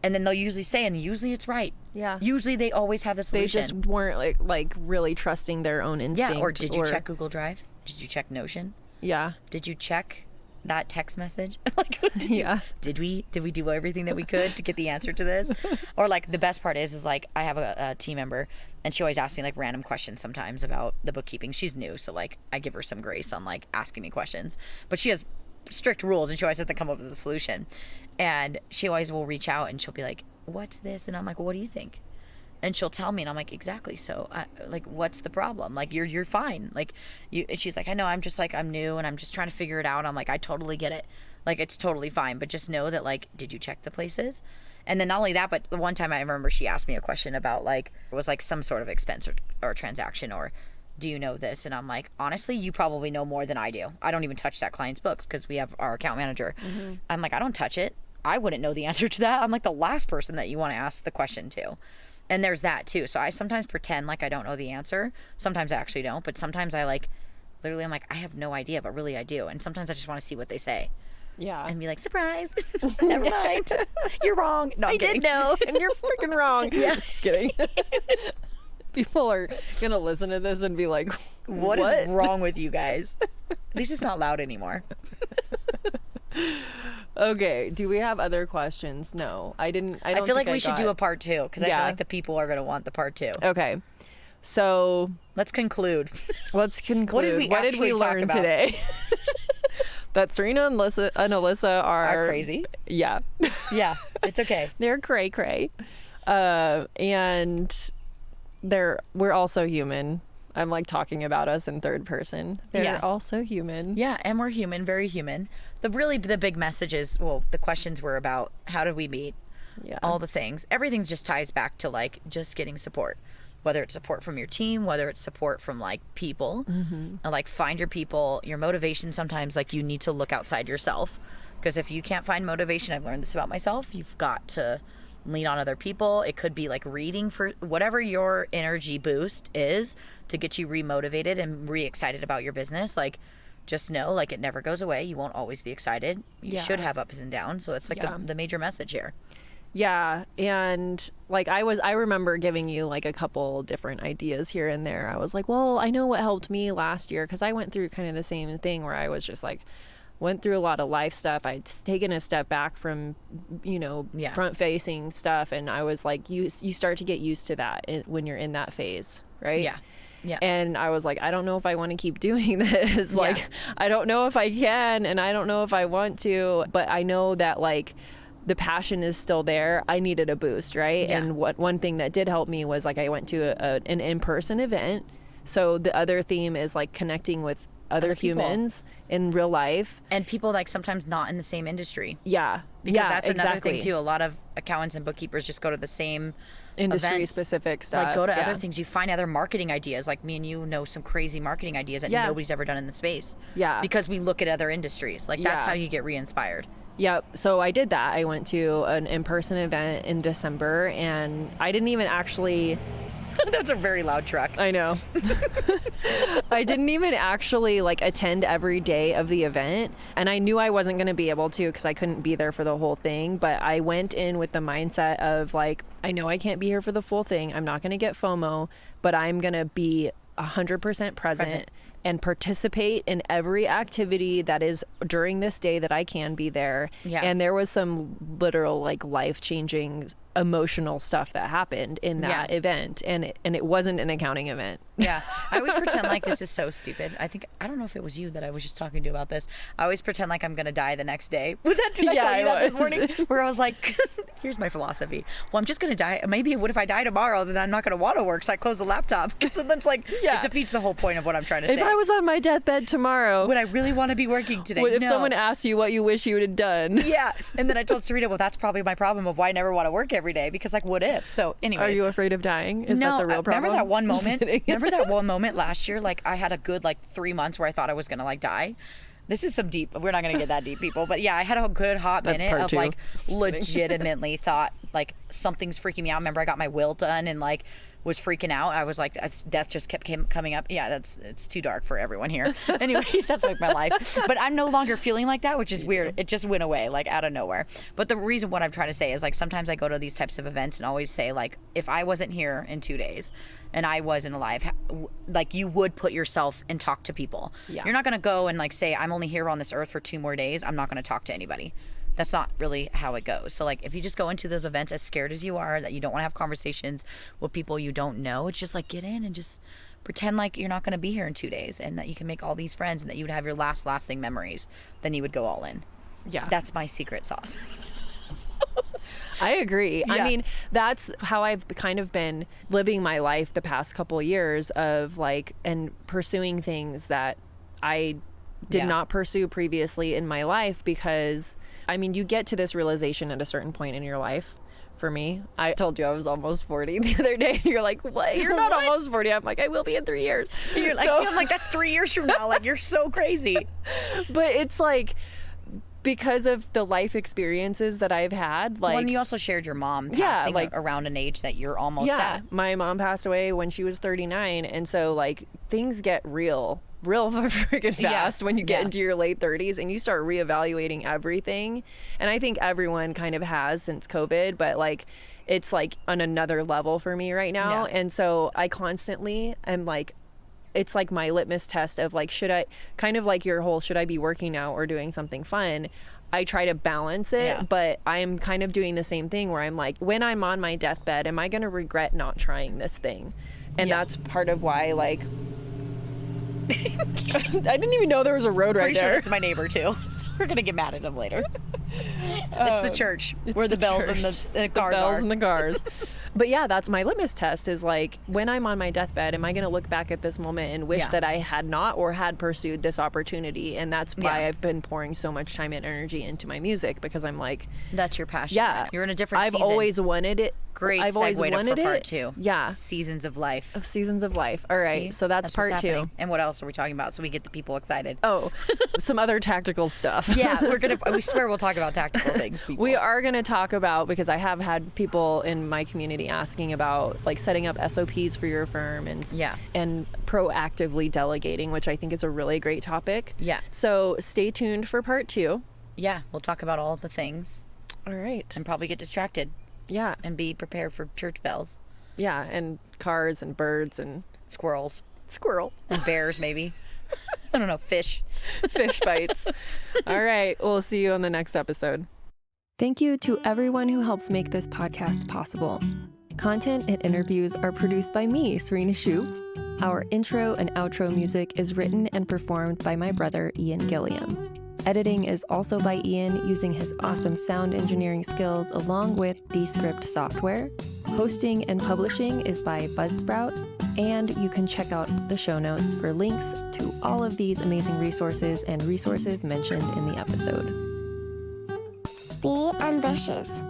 And then they'll usually say, and usually it's right. Yeah. Usually they always have the solution. They just weren't like really trusting their own instinct. Yeah. Or did you check Google Drive? Did you check Notion? Yeah. Did you check that text message? Like, did we do everything that we could to get the answer to this? Or like the best part is like I have a team member and she always asks me like random questions sometimes about the bookkeeping. She's new, so like I give her some grace on like asking me questions, but she has strict rules and she always has to come up with a solution. And she always will reach out and she'll be like, what's this? And I'm like, well, what do you think? And she'll tell me, and I'm like, exactly. So like, what's the problem? Like, you're fine. Like, and she's like, I know, I'm just like, I'm new and I'm just trying to figure it out. I'm like, I totally get it. Like, it's totally fine. But just know that, like, did you check the places? And then not only that, but the one time I remember she asked me a question about like, it was like some sort of expense or transaction, or do you know this? And I'm like, honestly, you probably know more than I do. I don't even touch that client's books because we have our account manager. Mm-hmm. I'm like, I don't touch it. I wouldn't know the answer to that. I'm like the last person that you want to ask the question to. And there's that too. So I sometimes pretend like I don't know the answer. Sometimes I actually don't. But sometimes I like, literally I'm like, I have no idea, but really I do. And sometimes I just want to see what they say. Yeah. And be like, surprise. Never mind. You're wrong. No, I did know. And you're freaking wrong. Yeah. Just kidding. People are going to listen to this and be like, what is wrong with you guys? At least it's not loud anymore. Okay, do we have other questions? No, I don't feel like we should do a part 2 because I feel like the people are going to want the part 2. Okay. So let's conclude. What did we learn today? That Serena and Alyssa are crazy. Yeah. Yeah, it's okay. They're cray. And we're also human. I'm like talking about us in third person. They're also human. Yeah, and we're human, very human. The big message is, well, the questions were about how did we meet? Yeah. All the things. Everything just ties back to like just getting support. Whether it's support from your team, whether it's support from like people, like find your people, your motivation. Sometimes like you need to look outside yourself, because if you can't find motivation, I've learned this about myself, you've got to lean on other people. It could be like reading, for whatever your energy boost is to get you remotivated and re-excited about your business. Like just know like it never goes away. You won't always be excited. You should have ups and downs. So it's like the major message here. Yeah, and like I remember giving you like a couple different ideas here and there. I was like, well, I know what helped me last year, because I went through kind of the same thing where I was just like, went through a lot of life stuff. I'd taken a step back from, front facing stuff, and I was like, you start to get used to that when you're in that phase, right? Yeah. Yeah. And I was like, I don't know if I want to keep doing this. Like, I don't know if I can, and I don't know if I want to, but I know that like the passion is still there. I needed a boost, right? Yeah. And one thing that did help me was like I went to an in-person event. So the other theme is like connecting with other humans in real life, and people like sometimes not in the same industry. Yeah, because that's another thing too. A lot of accountants and bookkeepers just go to the same industry events, specific stuff. Like go to other things. You find other marketing ideas. Like me and you know some crazy marketing ideas that nobody's ever done in the space. Yeah, because we look at other industries. Like that's how you get re-inspired. Yep. So I did that. I went to an in-person event in December, and I didn't even actually... That's a very loud truck. I know. I didn't even actually like attend every day of the event, and I knew I wasn't going to be able to because I couldn't be there for the whole thing, but I went in with the mindset of like, I know I can't be here for the full thing. I'm not going to get FOMO, but I'm going to be 100% present and participate in every activity that is during this day that I can be there. Yeah. And there was some literal like life-changing emotional stuff that happened in that event, and it wasn't an accounting event. Yeah. I always pretend like this is so stupid. I don't know if it was you that I was just talking to about this. I always pretend like I'm going to die the next day. Was that did I tell you that this morning? Where I was like, here's my philosophy. Well, I'm just going to die. Maybe what if I die tomorrow, then I'm not going to want to work, so I close the laptop. So then it's like, it defeats the whole point of what I'm trying to say. If I was on my deathbed tomorrow, would I really want to be working today? If someone asked you what you wish you had done? Yeah. And then I told Serena, well, that's probably my problem of why I never want to work every day, because like, what if? So anyways. Are you afraid of dying? Is that the real problem? Remember that one moment last year? Like I had a good like 3 months where I thought I was going to like die. This is some deep, we're not going to get that deep, people. But yeah, I had a good hot minute of like legitimately thought like something's freaking me out. Remember I got my will done and like was freaking out. I was like, death just kept coming up. Yeah, it's too dark for everyone here. Anyways, that's like my life. But I'm no longer feeling like that, which is weird. It just went away like out of nowhere. But the reason what I'm trying to say is like sometimes I go to these types of events and always say like, if I wasn't here in 2 days and I wasn't alive, like you would put yourself and talk to people. Yeah. You're not going to go and like say, I'm only here on this earth for 2 more days. I'm not going to talk to anybody. That's not really how it goes. So like if you just go into those events as scared as you are, that you don't want to have conversations with people you don't know, it's just like get in and just pretend like you're not going to be here in 2 days, and that you can make all these friends and that you would have your lasting memories. Then you would go all in. Yeah. That's my secret sauce. I agree. Yeah. I mean, that's how I've kind of been living my life the past couple of years of like, and pursuing things that I did not pursue previously in my life, because I mean, you get to this realization at a certain point in your life. For me, I told you I was almost 40 the other day, and you're like, what? You're not almost 40. I'm like, I will be in 3 years. And you're like, I'm like, that's 3 years from now. Like, you're so crazy. But it's like, because of the life experiences that I've had, like, well, and you also shared your mom passing like around an age that you're almost at. My mom passed away when she was 39, and so like things get real freaking fast when you get into your late 30s and you start reevaluating everything. And I think everyone kind of has since COVID, but like it's like on another level for me right now. And so I constantly am like, it's like my litmus test of like, should I, kind of like your whole, should I be working now or doing something fun? I try to balance it, but I'm kind of doing the same thing where I'm like, when I'm on my deathbed, am I going to regret not trying this thing? And that's part of why, like, I didn't even know there was a road right there. Pretty sure that's my neighbor too. So we're gonna get mad at him later. It's the church where the bells and the cars bells are. and the cars. But yeah, that's my litmus test is like, when I'm on my deathbed, am I going to look back at this moment and wish that I had not or had pursued this opportunity? And that's why I've been pouring so much time and energy into my music, because I'm like, that's your passion. Yeah. You're in a different I've season. always wanted it. Great I've always segue wanted for part it. 2. Yeah. Seasons of life. Of seasons of life. All right. See? So that's part what's 2. happening. And what else are we talking about so we get the people excited? Oh, some other tactical stuff. Yeah, we swear we'll talk about tactical things, people. We are going to talk about, because I have had people in my community asking about like setting up SOPs for your firm and proactively delegating, which I think is a really great topic. Yeah. So stay tuned for part 2. Yeah, we'll talk about all the things. All right. And probably get distracted. Yeah. And be prepared for church bells. Yeah, and cars and birds and squirrels. And bears, maybe. I don't know, fish. Fish bites. All right. We'll see you on the next episode. Thank you to everyone who helps make this podcast possible. Content and interviews are produced by me, Serena Show. Our intro and outro music is written and performed by my brother, Ian Gilliam. Editing is also by Ian using his awesome sound engineering skills along with Descript software. Hosting and publishing is by Buzzsprout. And you can check out the show notes for links to all of these amazing resources and resources mentioned in the episode. Be ambitious.